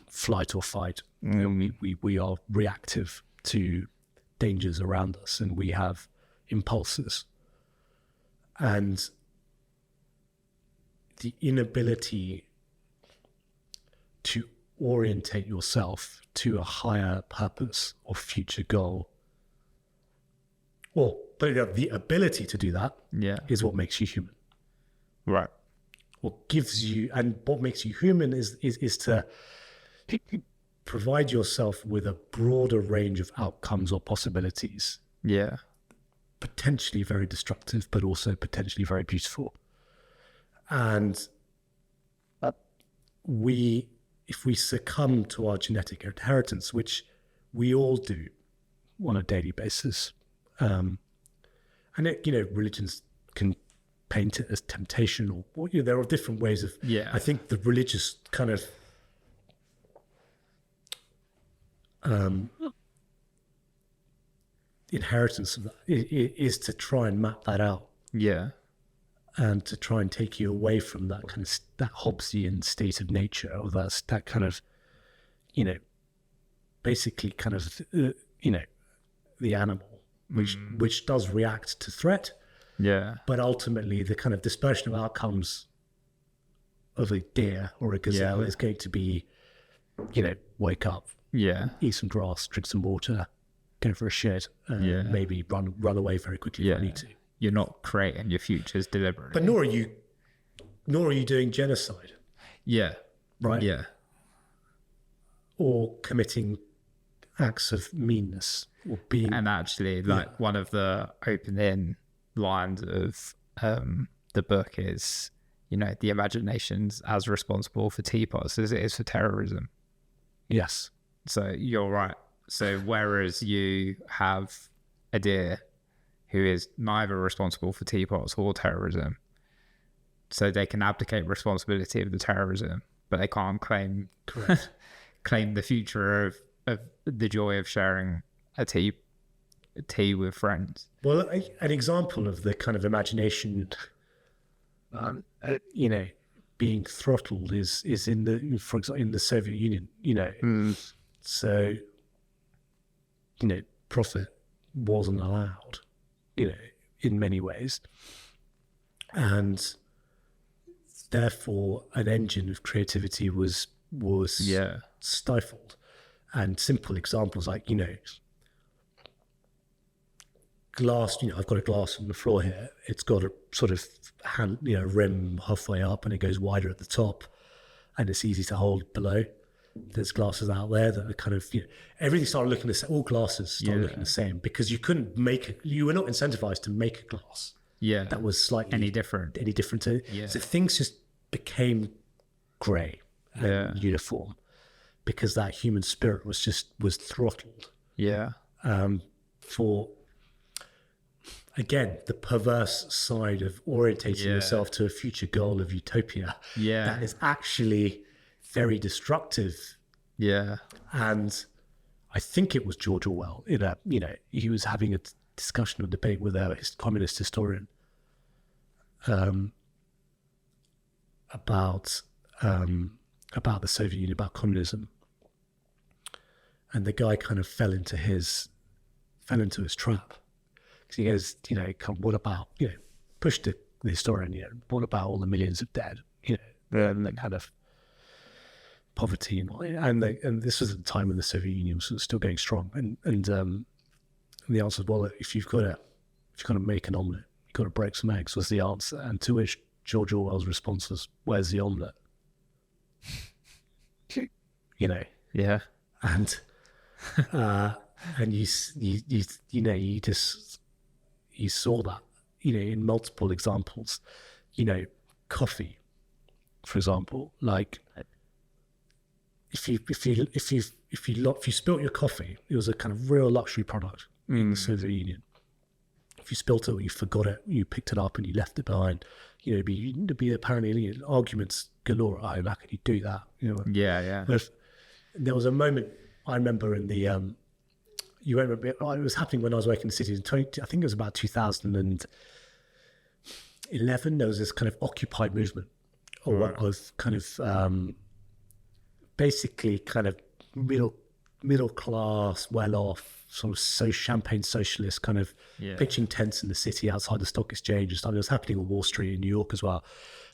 flight or fight. We are reactive to dangers around us, and we have impulses. And the inability to orientate yourself to a higher purpose or future goal, but the ability to do that is what makes you human. Right. What gives you, and what makes you human is to provide yourself with a broader range of outcomes or possibilities. Yeah. Potentially very destructive, but also potentially very beautiful. And if we succumb to our genetic inheritance, which we all do on a daily basis, and religions can paint it as temptation, or there are different ways of. Yeah. I think the religious kind of inheritance of that is to try and map that out. Yeah. And to try and take you away from that kind of that Hobbesian state of nature, or that kind of, basically kind of, the animal, which does react to threat. Yeah. But ultimately, the kind of dispersion of outcomes of a deer or a gazelle is going to be, wake up, eat some grass, drink some water, go for a shit, maybe run away very quickly if I need to. You're not creating your futures deliberately. But nor are you doing genocide. Yeah. Right? Yeah. Or committing acts of meanness, or being... And actually, one of the opening lines of the book is, the imagination's as responsible for teapots as it is for terrorism. Yes. So you're right. So whereas you have a deer who is neither responsible for teapots or terrorism, so they can abdicate responsibility of the terrorism, but they can't claim the future of the joy of sharing a tea with friends. Well, an example of the kind of imagination, being throttled is in for example, in the Soviet Union. So, profit wasn't allowed, in many ways, and therefore an engine of creativity was stifled. And simple examples like, glass, I've got a glass on the floor here. It's got a sort of hand, rim halfway up, and it goes wider at the top, and it's easy to hold below. There's glasses out there that are kind of, everything started looking the same. All glasses started looking the same, because you couldn't you were not incentivized to make a glass that was slightly any different So things just became grey and uniform, because that human spirit was throttled. For, again, the perverse side of orientating yourself to a future goal of utopia. That is actually very destructive. And I think it was George Orwell, he was having a discussion or debate with a communist historian about the Soviet Union, about communism. And the guy kind of fell into his trap. Because he goes, what about, pushed the historian, what about all the millions of dead, and that kind of poverty and this was at the time when the Soviet Union was still going strong, and the answer was, well, if you've got to make an omelette, you've got to break some eggs, was the answer. And to which George Orwell's response was, where's the omelette? And you saw that, in multiple examples. Coffee, for example, like if you spilt your coffee, it was a kind of real luxury product in the Soviet Union. If you spilt it or you forgot it, you picked it up and you left it behind, there'd be apparently arguments galore at home. How can you do that? But there was a moment I remember in the you won't remember, it was happening when I was working in the city. I think it was about 2000 and 11, there was this kind of Occupy movement, or what was kind of basically kind of middle class, well off, sort of champagne socialist kind of pitching tents in the city outside the stock exchange and stuff. It was happening on Wall Street in New York as well,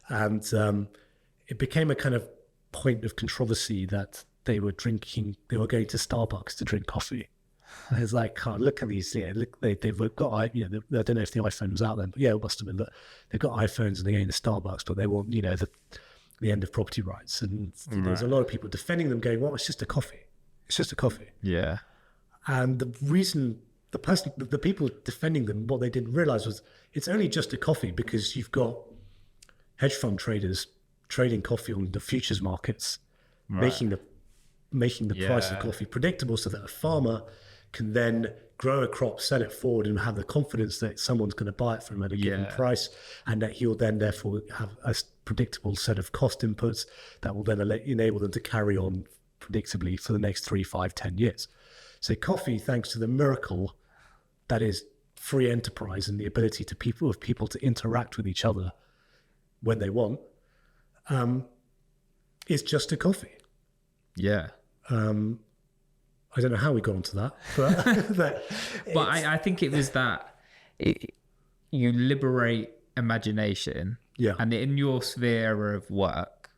and it became a kind of point of controversy that they were going to Starbucks to drink coffee. It's like, oh, look at these. Yeah, look, they've got. I don't know if the iPhone was out then, but it must have been. But they've got iPhones and they're going to Starbucks, but they want, the end of property rights. And there's a lot of people defending them, going, "Well, it's just a coffee. It's just a coffee." Yeah. And the reason, the people defending them, what they didn't realize was it's only just a coffee because you've got hedge fund traders trading coffee on the futures markets, making the price of coffee predictable, so that a farmer can then grow a crop, sell it forward, and have the confidence that someone's going to buy it from at a given price, and that he'll then therefore have a predictable set of cost inputs that will then enable them to carry on predictably for the next 3, 5, 10 years. So coffee, thanks to the miracle that is free enterprise and the ability of people to interact with each other when they want, is just a coffee. Yeah. I don't know how we got onto that, but but I think it was that you liberate imagination. Yeah. And in your sphere of work,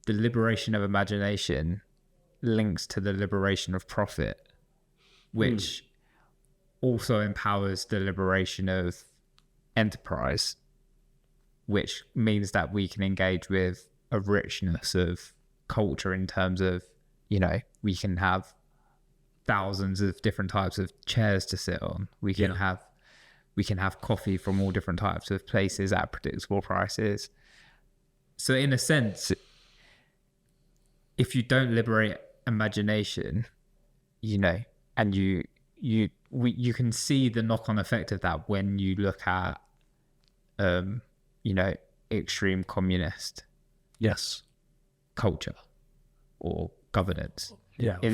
the liberation of imagination links to the liberation of profit, which also empowers the liberation of enterprise, which means that we can engage with a richness of culture in terms of, we can have thousands of different types of chairs to sit on. We can have coffee from all different types of places at predictable prices. So in a sense, if you don't liberate imagination, and you can see the knock-on effect of that when you look at, extreme communist culture or governance.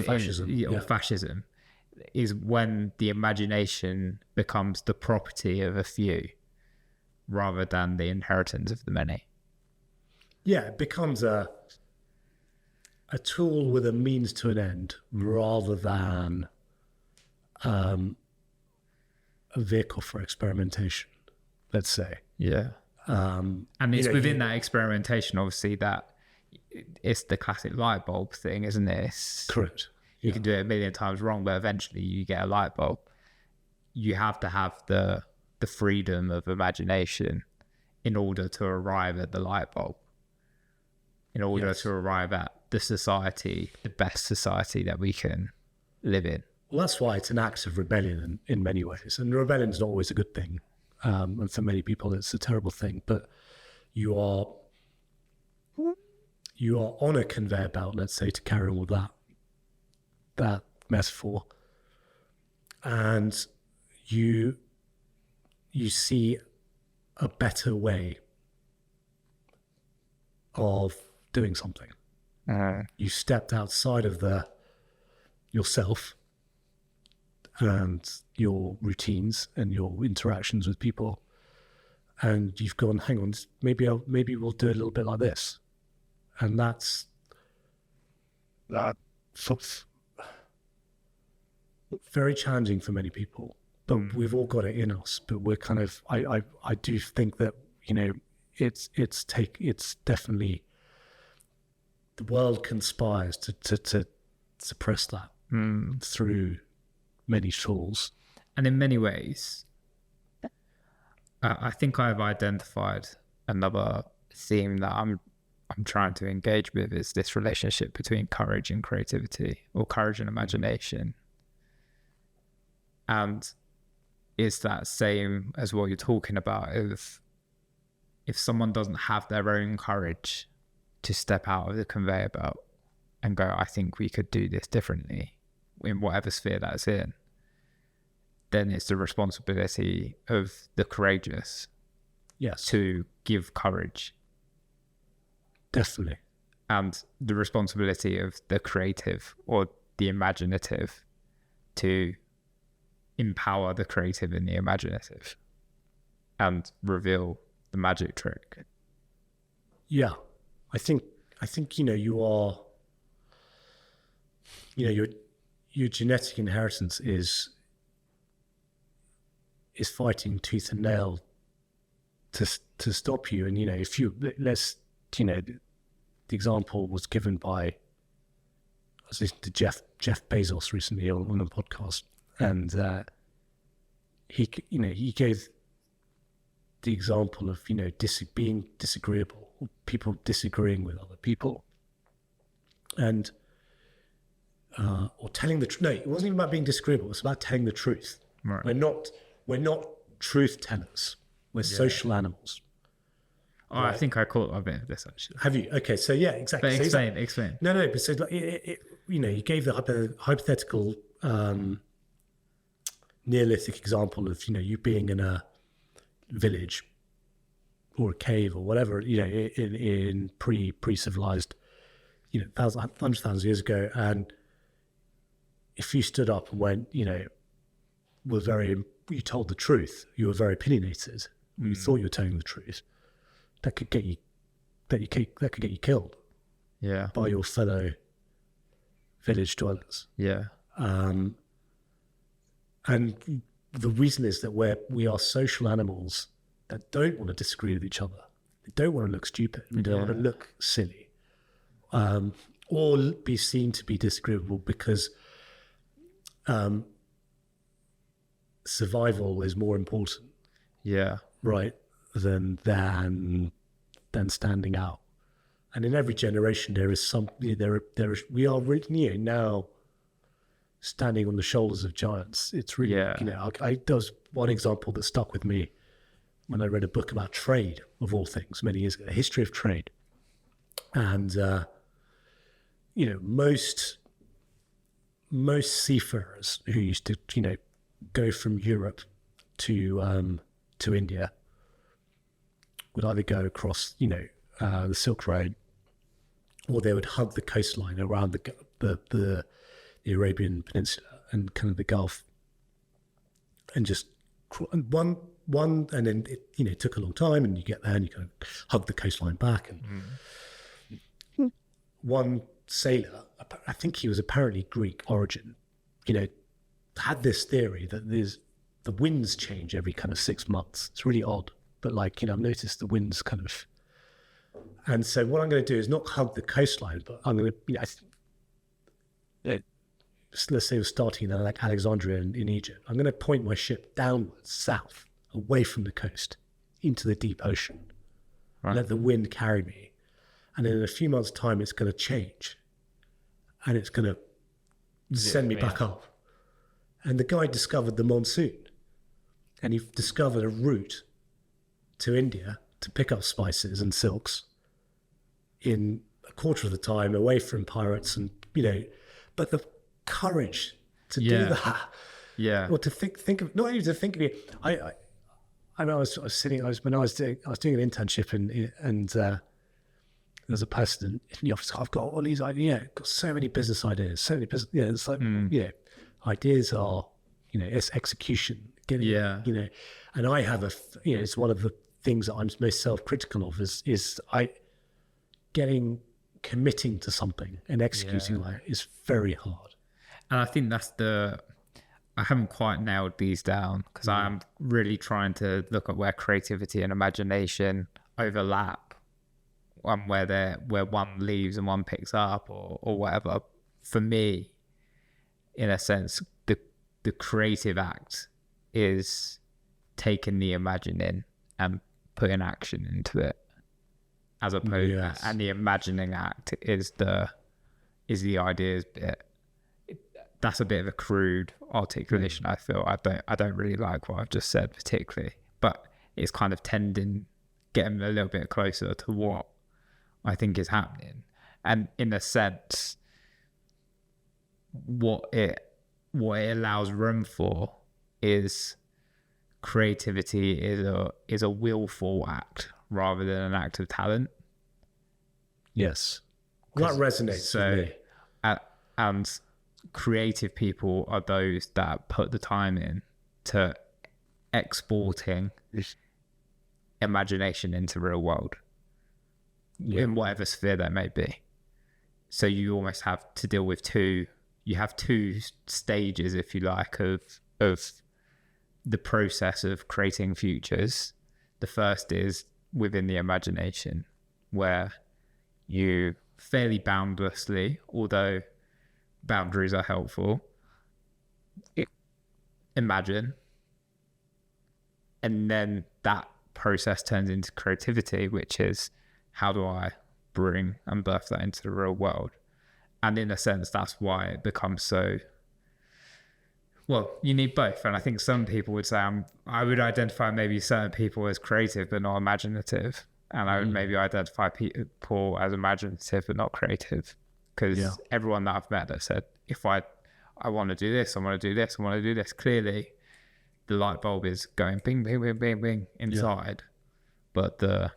Fascism. Or fascism is when the imagination becomes the property of a few rather than the inheritance of the many. Yeah, it becomes a tool with a means to an end rather than a vehicle for experimentation, let's say. Yeah. And it's within that experimentation, obviously, that it's the classic light bulb thing, isn't it? Correct. You can do it a million times wrong, but eventually you get a light bulb. You have to have the freedom of imagination in order to arrive at the light bulb, in order to arrive at the society, the best society that we can live in. Well, that's why it's an act of rebellion in many ways. And rebellion is not always a good thing. And for many people, it's a terrible thing. But you are on a conveyor belt, let's say, to carry on with that metaphor. And you see a better way of doing something. You stepped outside of yourself and your routines and your interactions with people, and you've gone, hang on, maybe we'll do it a little bit like this, and that's very challenging for many people. But we've all got it in us. But we're kind of, I do think that it's definitely, the world conspires to suppress that through many tools. And in many ways, I think I've identified another theme that I'm trying to engage with, is this relationship between courage and creativity, or courage and imagination. And it's that same as what you're talking about. If someone doesn't have their own courage to step out of the conveyor belt and go, I think we could do this differently in whatever sphere that's in, then it's the responsibility of the courageous to give courage. Definitely. And the responsibility of the creative or the imaginative to empower the creative and the imaginative. and reveal the magic trick. Yeah, I think you are, your genetic inheritance is fighting tooth and nail to stop you. And if you the example was given by, I was listening to Jeff Bezos recently on a podcast, and he gave the example of being disagreeable, people disagreeing with other people, and or telling the truth. No, it wasn't even about being disagreeable. It was about telling the truth. Right. We're not truth tellers. We're social animals. Oh, right. I think I caught a bit of this actually. Have you? Okay, so yeah, exactly. But so explain. No, but so like you gave the hypothetical Neolithic example of you being in a village or a cave or whatever, in pre-civilized, hundreds of thousands of years ago, and if you stood up and went, you told the truth, you were very opinionated, you thought you were telling the truth, that could get you killed, by your fellow village dwellers. And the reason is that we are social animals that don't want to disagree with each other. They don't want to look stupid. They don't want to look silly, or be seen to be disagreeable, because survival is more important. Right. Than standing out. And in every generation, there is we are really now standing on the shoulders of giants. It's really, there was one example that stuck with me when I read a book about trade, of all things, many years ago, a history of trade. And, most seafarers who used to, go from Europe to India would either go across, the Silk Road, or they would hug the coastline around the Arabian Peninsula and kind of the Gulf, and just one, and then it took a long time, and you get there and you kind of hug the coastline back, and one sailor, I think he was apparently Greek origin, had this theory that the winds change every kind of 6 months. It's really odd, but I've noticed the winds kind of, and so what I'm going to do is not hug the coastline, but I'm going to, let's say we're starting in Alexandria in Egypt. I'm going to point my ship downwards, south, away from the coast, into the deep ocean. Right. Let the wind carry me. And in a few months' time, it's going to change. And it's going to send me back up. And the guy discovered the monsoon. And he discovered a route to India to pick up spices and silks in a quarter of the time, away from pirates and, but the courage to do that. Or to think of, not even to think of it. I was doing an internship and there's a person in the office. I've got all these ideas. Got so many business ideas. So many business. It's like ideas are it's execution. And I have it's one of the things that I'm most self-critical of is committing to something and executing that is very hard. And I think I haven't quite nailed these down, because I am really trying to look at where creativity and imagination overlap, and where one leaves and one picks up, or whatever. For me, in a sense, the creative act is taking the imagining and putting action into it, as opposed and the imagining act is the ideas bit. That's a bit of a crude articulation. I feel I don't really like what I've just said particularly, but it's kind of getting a little bit closer to what I think is happening. And in a sense, what it allows room for is creativity is a willful act rather than an act of talent. Yes, that resonates with me. And creative people are those that put the time in to exporting imagination into real world in whatever sphere that may be. So you almost have to deal with two stages, if you like, of the process of creating futures. The first is within the imagination, where you fairly boundlessly, although boundaries are helpful, imagine, and then that process turns into creativity, which is how do I bring and birth that into the real world. And in a sense, that's why it becomes so, well, you need both. And I think some people would say I would identify maybe certain people as creative but not imaginative, and I would maybe identify people as imaginative but not creative, because everyone that I've met that said, if I want to do this, I want to do this, I want to do this, clearly the light bulb is going bing, bing, bing, bing, bing inside. But the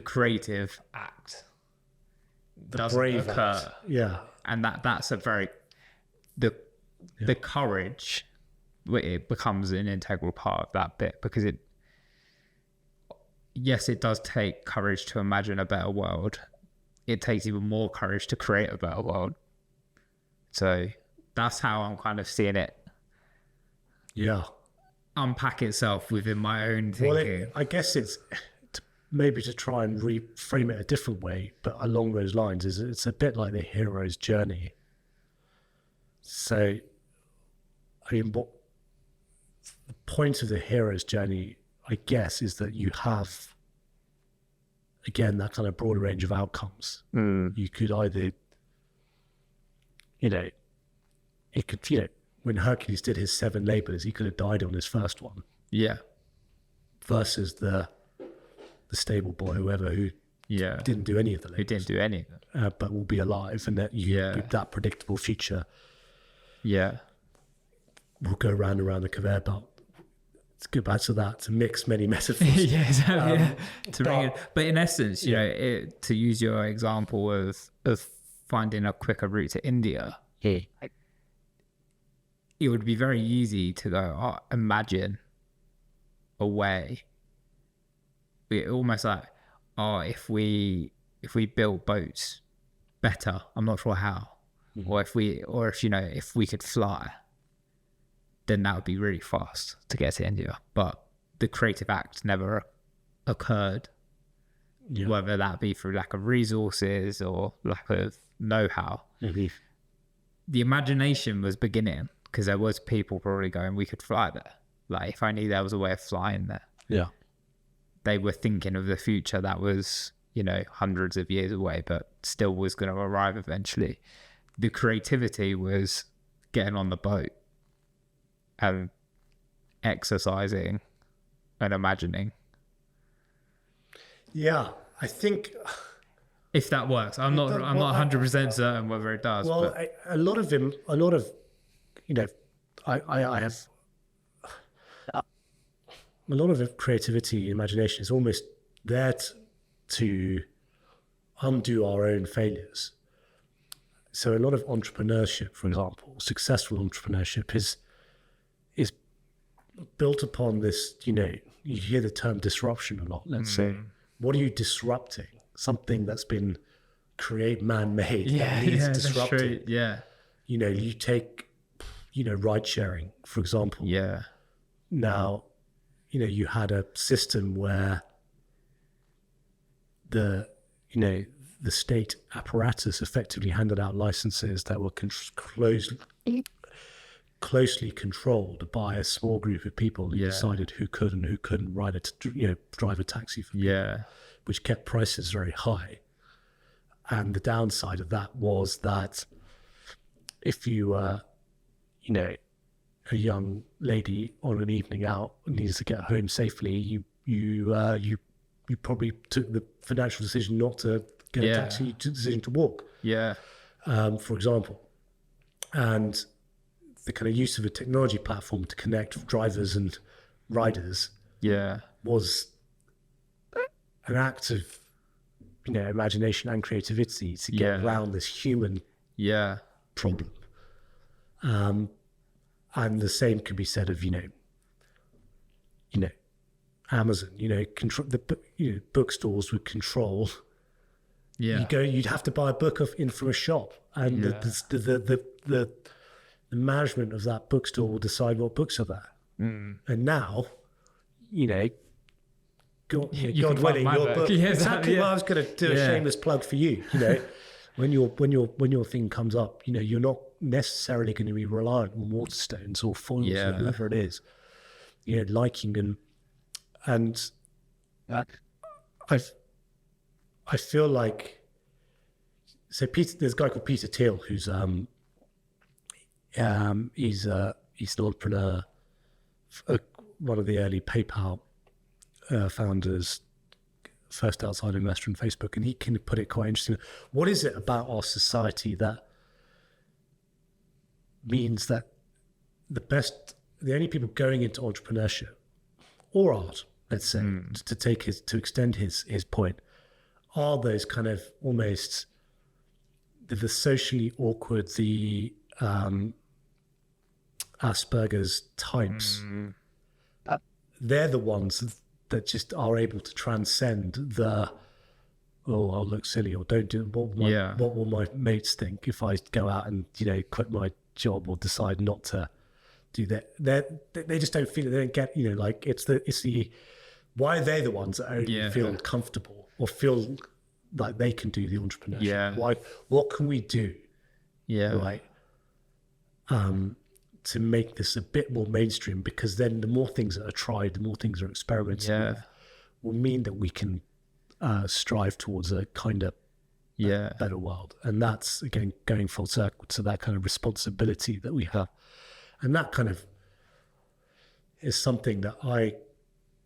creative act doesn't occur. And that's a very, the courage, it becomes an integral part of that bit, because it does take courage to imagine a better world. It takes even more courage to create a better world. So that's how I'm kind of seeing it unpack itself within my own thinking. Well, I guess it's maybe to try and reframe it a different way, but along those lines, is it's a bit like the hero's journey. So, I mean, what the point of the hero's journey, I guess, is that you have, again, that kind of broad range of outcomes. You could either, when Hercules did his 7 labors, he could have died on his first one. Yeah. Versus the stable boy, whoever, who didn't do any of the labors. Who didn't do any of it. But will be alive, and that that predictable future will go round and round the conveyor belt. Let's go back to that, to mix many metaphors. Exactly. But in essence, to use your example of finding a quicker route to India, it would be very easy to go, imagine a way. It almost like, if we built boats better, I'm not sure how, or if we could fly, then that would be really fast to get to India. But the creative act never occurred, whether that be through lack of resources or lack of know-how. The imagination was beginning, because there was people probably going, we could fly there. Like, if only there was a way of flying there. Yeah. They were thinking of the future that was, hundreds of years away, but still was going to arrive eventually. The creativity was getting on the boat and exercising and imagining. Yeah, I think, if that works, I'm not 100% certain whether it does. Well, but a lot of I have a lot of creativity, imagination is almost there to undo our own failures. So a lot of entrepreneurship, for example, successful entrepreneurship is built upon this, you hear the term disruption a lot. Let's say, what are you disrupting? Something that's been man-made that needs disrupting. You take, ride sharing, for example. Now, you had a system where the state apparatus effectively handed out licenses that were closely controlled by a small group of people who decided who could and who couldn't drive a taxi for people, which kept prices very high. And the downside of that was that if you were, a young lady on an evening out and needs to get home safely, you probably took the financial decision not to get a taxi, you took the decision to walk. For example. And the kind of use of a technology platform to connect drivers and riders was an act of imagination and creativity to get around this human problem. And the same could be said of Amazon, control bookstores would control. Yeah. You'd have to buy a book in from a shop, and the management of that bookstore will decide what books are there. And now, God willing, your book. Yeah, exactly. yeah. Well, I was going to do a shameless plug for you. When your thing comes up, you're not necessarily going to be reliant on Waterstones or foils or whatever it is. Liking and I feel like, so there's a guy called Peter Thiel who's he's an entrepreneur, one of the early PayPal founders, first outside investor in Facebook, and he can put it quite interesting. What is it about our society that means that the only people going into entrepreneurship or art, let's say, to extend his point, are those kind of almost the socially awkward, the Asperger's types. They're the ones that just are able to transcend the, I'll look silly, or don't do what will my mates think if I go out and quit my job or decide not to do that. They just don't feel it. They don't get it's the why are they the ones that only feel comfortable or feel like they can do the entrepreneurship? Yeah. What can we do? Yeah. Right. To make this a bit more mainstream, because then the more things that are tried, the more things are experimented with, will mean that we can strive towards a kind of better world. And that's, again, going full circle to that kind of responsibility that we have. And that kind of is something that I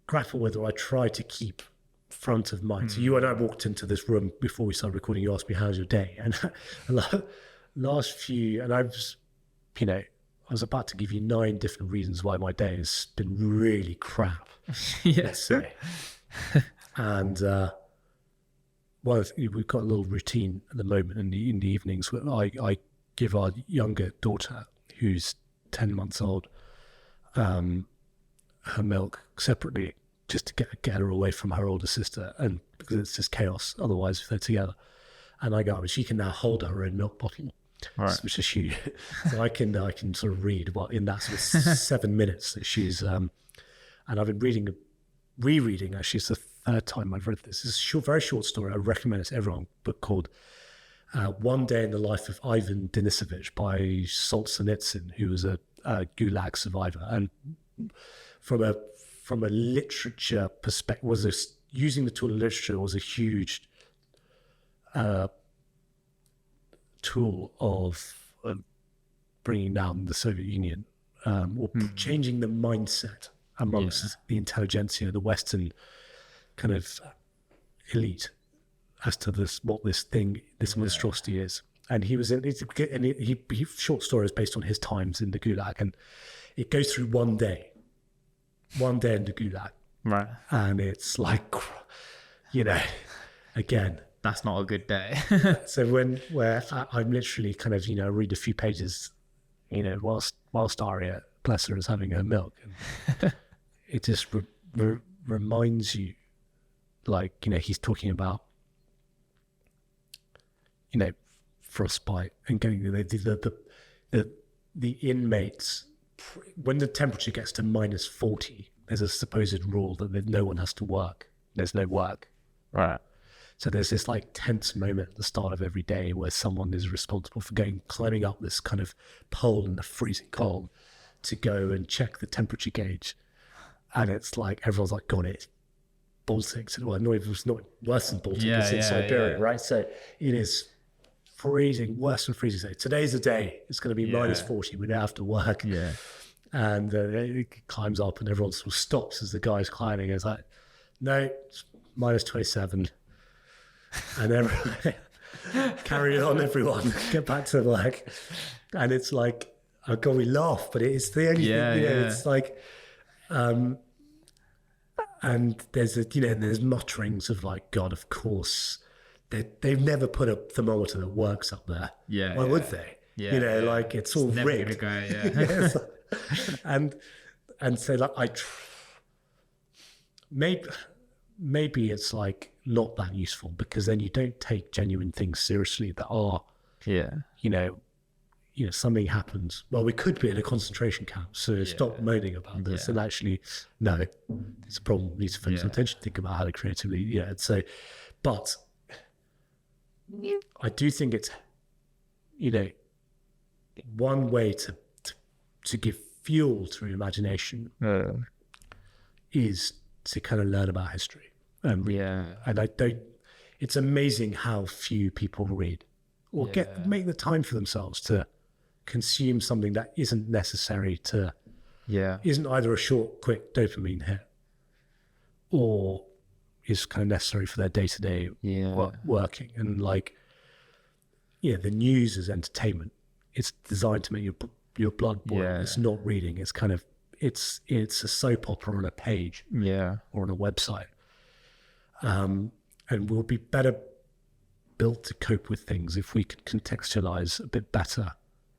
grapple with, or I try to keep front of mind. So you and I walked into this room before we started recording. You asked me, how's your day? And last few, and I was about to give you 9 different reasons why my day has been really crap, let's say. And we've got a little routine at the moment in the evenings where I give our younger daughter, who's 10 months old, her milk separately, just to get her away from her older sister, and because it's just chaos otherwise if they're together. And I go, but she can now hold her own milk bottle. Right. Which is huge. So I can sort of read in that sort of 7 minutes that she's and I've been rereading, actually it's the 3rd time I've read this. It's a very short story. I recommend it to everyone, a book called One Day in the Life of Ivan Denisovich by Solzhenitsyn, who was a Gulag survivor. And from a literature perspective, using the tool of literature was a huge tool of bringing down the Soviet Union, or changing the mindset amongst the intelligentsia, the Western kind of elite, as to this monstrosity is. And he was he short stories based on his times in the Gulag, and it goes through one day in the Gulag, right? And it's like, again, that's not a good day. So where I'm literally kind of read a few pages, whilst Aria, bless her, is having her milk, and it just reminds you, like, he's talking about frostbite and going the inmates, when the temperature gets to -40, there's a supposed rule that no one has to work. There's no work, right? So there's this like tense moment at the start of every day where someone is responsible for climbing up this kind of pole in the freezing cold to go and check the temperature gauge. And it's like, everyone's like, God, it's Baltic. Well, no, it's not worse than Baltic, it's in Siberia, right? So it is freezing, worse than freezing. So today's the day. It's going to be -40. We don't have to work. Yeah. And it climbs up and everyone sort of stops as the guy's climbing. It's like, no, it's -27. And everyone carry it on, everyone get back to work. And it's like, oh God, we laugh, but it's the only thing, it's like, and there's mutterings of like, God, of course they've never put a thermometer that works up there. Why would they? Like it's all rigged. And so like maybe it's like not that useful, because then you don't take genuine things seriously that are, you know, something happens. Well, we could be in a concentration camp, so stop moaning about this. And actually, no, it's a problem. We need to focus on attention, think about how to creatively, So, but I do think it's, one way to give fuel to your imagination is to kind of learn about history. And it's amazing how few people read or make the time for themselves to consume something that isn't necessary to, isn't either a short, quick dopamine hit or is kind of necessary for their day-to-day working. And like, the news is entertainment. It's designed to make your blood boil. It's not reading. It's kind of, it's a soap opera on a page or on a website. And we'll be better built to cope with things if we can contextualize a bit better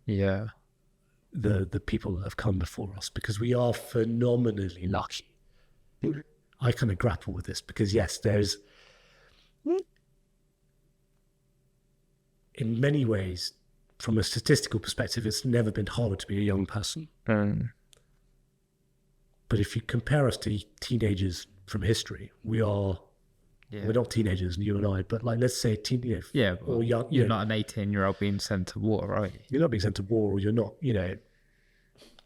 the people that have come before us, because we are phenomenally lucky. I kind of grapple with this because there's, in many ways, from a statistical perspective, it's never been harder to be a young person. But if you compare us to teenagers from history, we're not teenagers, you and I, but like, let's say or young. You're not an 18-year-old being sent to war, right? You're not being sent to war, or you're not, you're not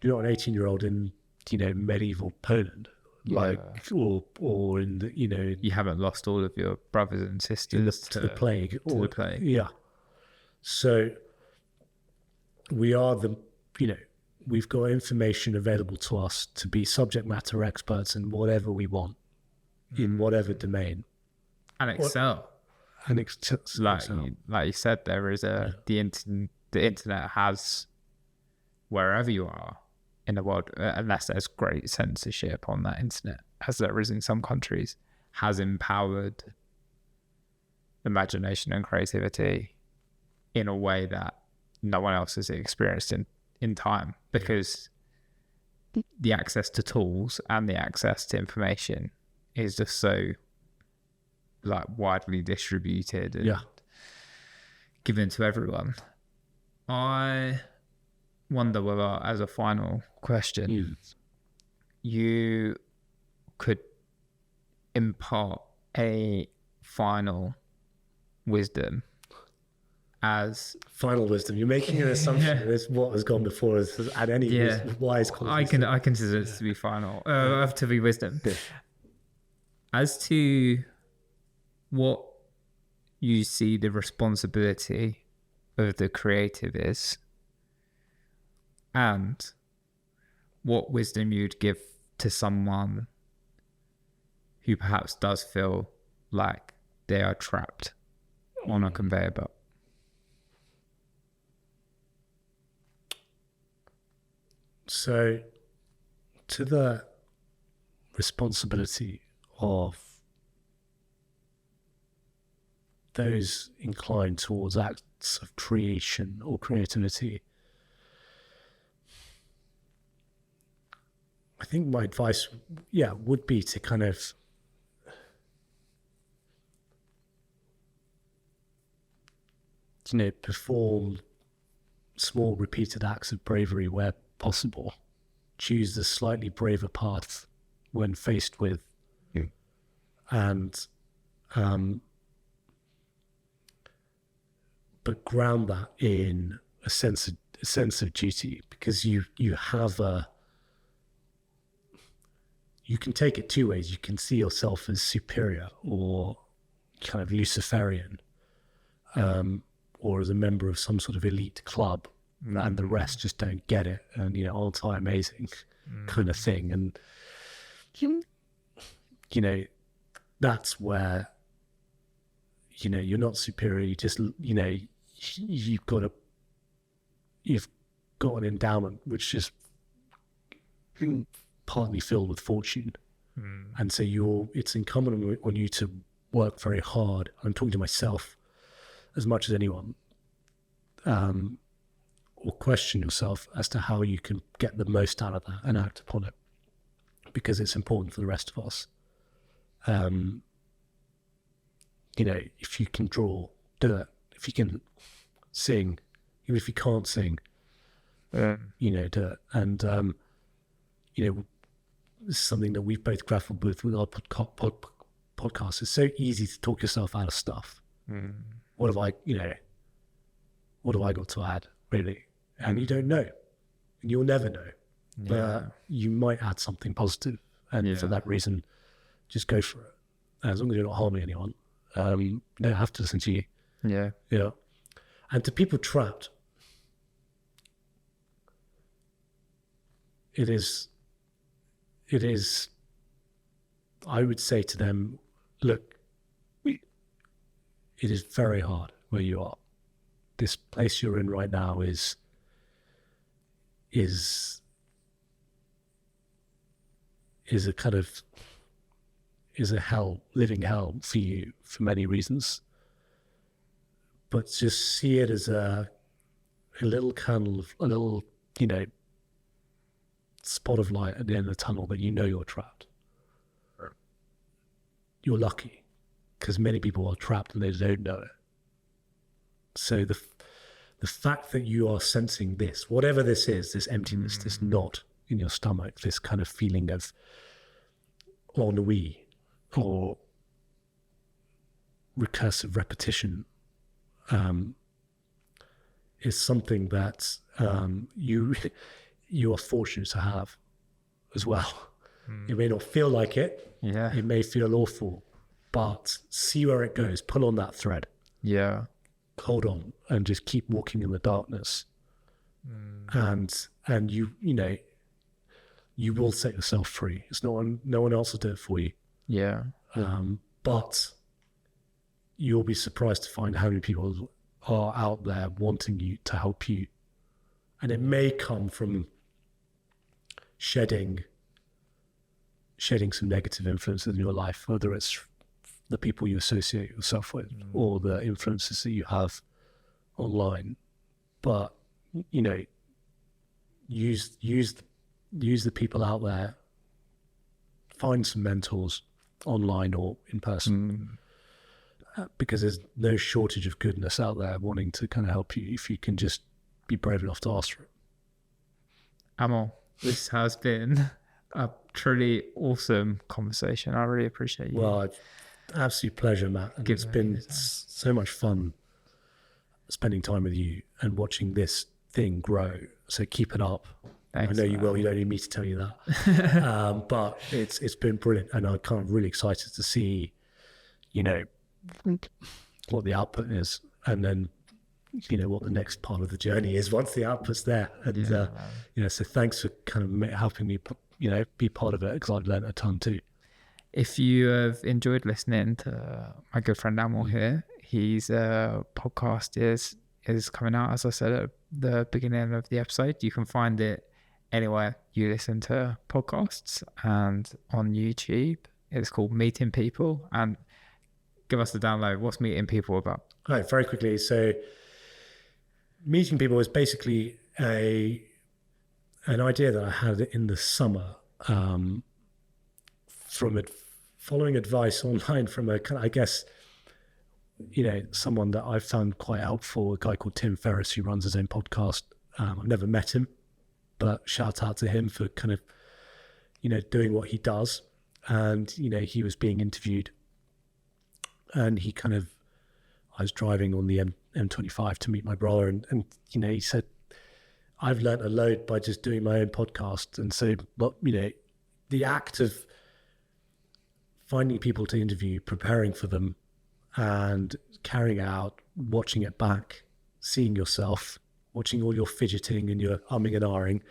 an 18-year-old in, medieval Poland, or in the, you haven't lost all of your brothers and sisters to the plague. To the plague. Yeah. So we are we've got information available to us to be subject matter experts in whatever we want, in whatever domain. And excel. Like you said, there is the internet has, wherever you are in the world, unless there's great censorship on that internet, as there is in some countries, has empowered imagination and creativity in a way that no one else has experienced in time, because the access to tools and the access to information is just so like widely distributed and given to everyone. I wonder whether, as a final question, you could impart a final wisdom. As final wisdom, you're making an assumption that it's what has gone before us at any wise conversation. I consider it to be final, to be wisdom. As to what you see the responsibility of the creative is, and what wisdom you'd give to someone who perhaps does feel like they are trapped on a conveyor belt. So, to the responsibility of those inclined towards acts of creation or creativity, I think my advice, would be to kind of perform small repeated acts of bravery where possible. Choose the slightly braver path when faced with, and but ground that in a sense of duty, because you can take it two ways. You can see yourself as superior or kind of Luciferian, or as a member of some sort of elite club, and the rest just don't get it, and aren't I amazing, kind of thing. And that's where you're not superior. You just you've got an endowment which is partly filled with fortune, and so it's incumbent on you to work very hard. I'm talking to myself as much as anyone, or question yourself as to how you can get the most out of that and act upon it, because it's important for the rest of us. if you can draw, do it. If you can sing, even if you can't sing, do it. And, this is something that we've both grappled with our podcast. It's so easy to talk yourself out of stuff. What have I got to add, really? And you don't know. And you'll never know. But you might add something positive. And for that reason, just go for it. As long as you're not harming anyone, they don't have to listen to you. Yeah. Yeah. And to people trapped, it is, I would say to them, look, it is very hard where you are. This place you're in right now is a kind of, is a hell, living hell for you for many reasons. But just see it as a little kernel of, a little, spot of light at the end of the tunnel that you're trapped. You're lucky, because many people are trapped and they don't know it. So the fact that you are sensing this, whatever this is, this emptiness, this knot in your stomach, this kind of feeling of ennui or recursive repetition, is something that you are fortunate to have as well. It may not feel like it. Yeah. It may feel awful, but see where it goes. Pull on that thread. Yeah. Hold on and just keep walking in the darkness. And you will set yourself free. It's no one else will do it for you. Yeah. But you'll be surprised to find how many people are out there wanting you to help you. And it may come from shedding some negative influences in your life, whether it's the people you associate yourself with or the influences that you have online. But, use the people out there, find some mentors online or in person, because there's no shortage of goodness out there wanting to kind of help you if you can just be brave enough to ask for it. Amul, this has been a truly awesome conversation. I really appreciate you. Well, absolute pleasure, Matt. And it's been so much fun spending time with you and watching this thing grow. So keep it up. Thanks, I know you will. You don't need me to tell you that. But it's been brilliant, and I'm kind of really excited to see, what the output is, and then what the next part of the journey is once the output's there. And so thanks for kind of helping me, be part of it, because I've learned a ton too. If you have enjoyed listening to my good friend Amul here, his podcast is coming out, as I said at the beginning of the episode. You can find it anywhere you listen to podcasts, and on YouTube. It's called Meeting People. And give us the download. What's Meeting People about? All right, very quickly. So Meeting People is basically an idea that I had in the summer, from following advice online from a kind of, I guess, someone that I've found quite helpful, a guy called Tim Ferriss, who runs his own podcast. I've never met him, but shout out to him for kind of, doing what he does. And, he was being interviewed, and I was driving on the M25 to meet my brother, and he said, I've learned a load by just doing my own podcast. And so, the act of finding people to interview, preparing for them, and carrying it out, watching it back, seeing yourself, watching all your fidgeting and your umming and ahhing,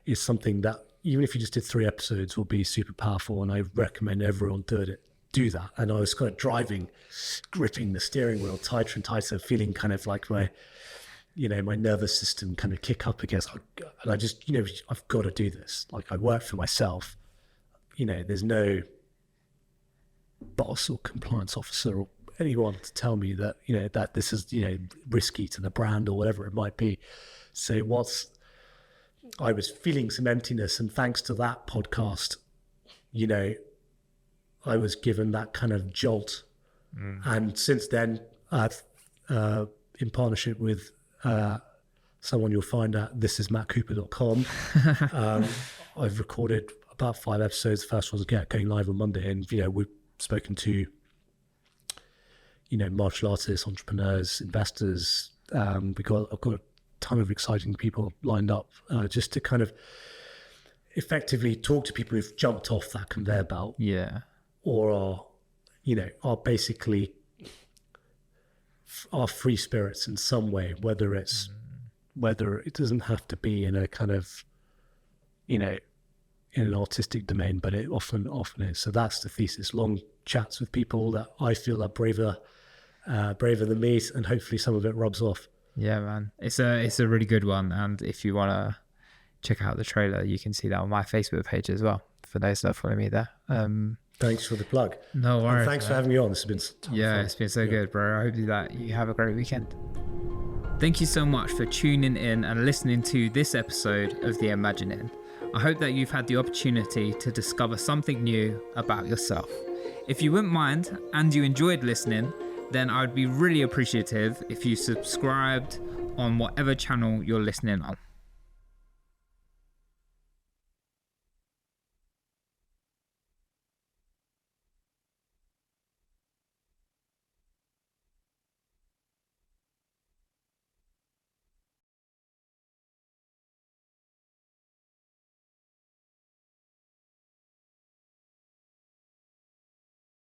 is something that, even if you just did 3 episodes, will be super powerful. And I recommend everyone do that. And I was kind of driving, gripping the steering wheel tighter and tighter, feeling kind of like my nervous system kind of kick up against. And I just, I've got to do this. Like, I work for myself. There's no boss or compliance officer or anyone to tell me that, that this is, risky to the brand or whatever it might be. So I was feeling some emptiness, and thanks to that podcast, I was given that kind of jolt. And since then, in partnership with someone you'll find at thisismattcooper.com, I've recorded about 5 episodes. The first one's going live on Monday, and we've spoken to martial artists, entrepreneurs, investors. I've got a ton of exciting people lined up just to kind of effectively talk to people who've jumped off that conveyor belt, or are basically are free spirits in some way, whether it doesn't have to be in a kind of in an artistic domain, but it often is. So that's the thesis. Long chats with people that I feel are braver than me, and hopefully some of it rubs off. Yeah, man, it's a really good one. And if you want to check out the trailer, you can see that on my Facebook page as well, for those that follow me there. Thanks for the plug. No worries. And thanks for having me on. This has been fun. It's been so good, bro. I hope that you have a great weekend. Thank you so much for tuning in and listening to this episode of The Imagining. I hope that you've had the opportunity to discover something new about yourself. If you wouldn't mind and you enjoyed listening, then I would be really appreciative if you subscribed on whatever channel you're listening on.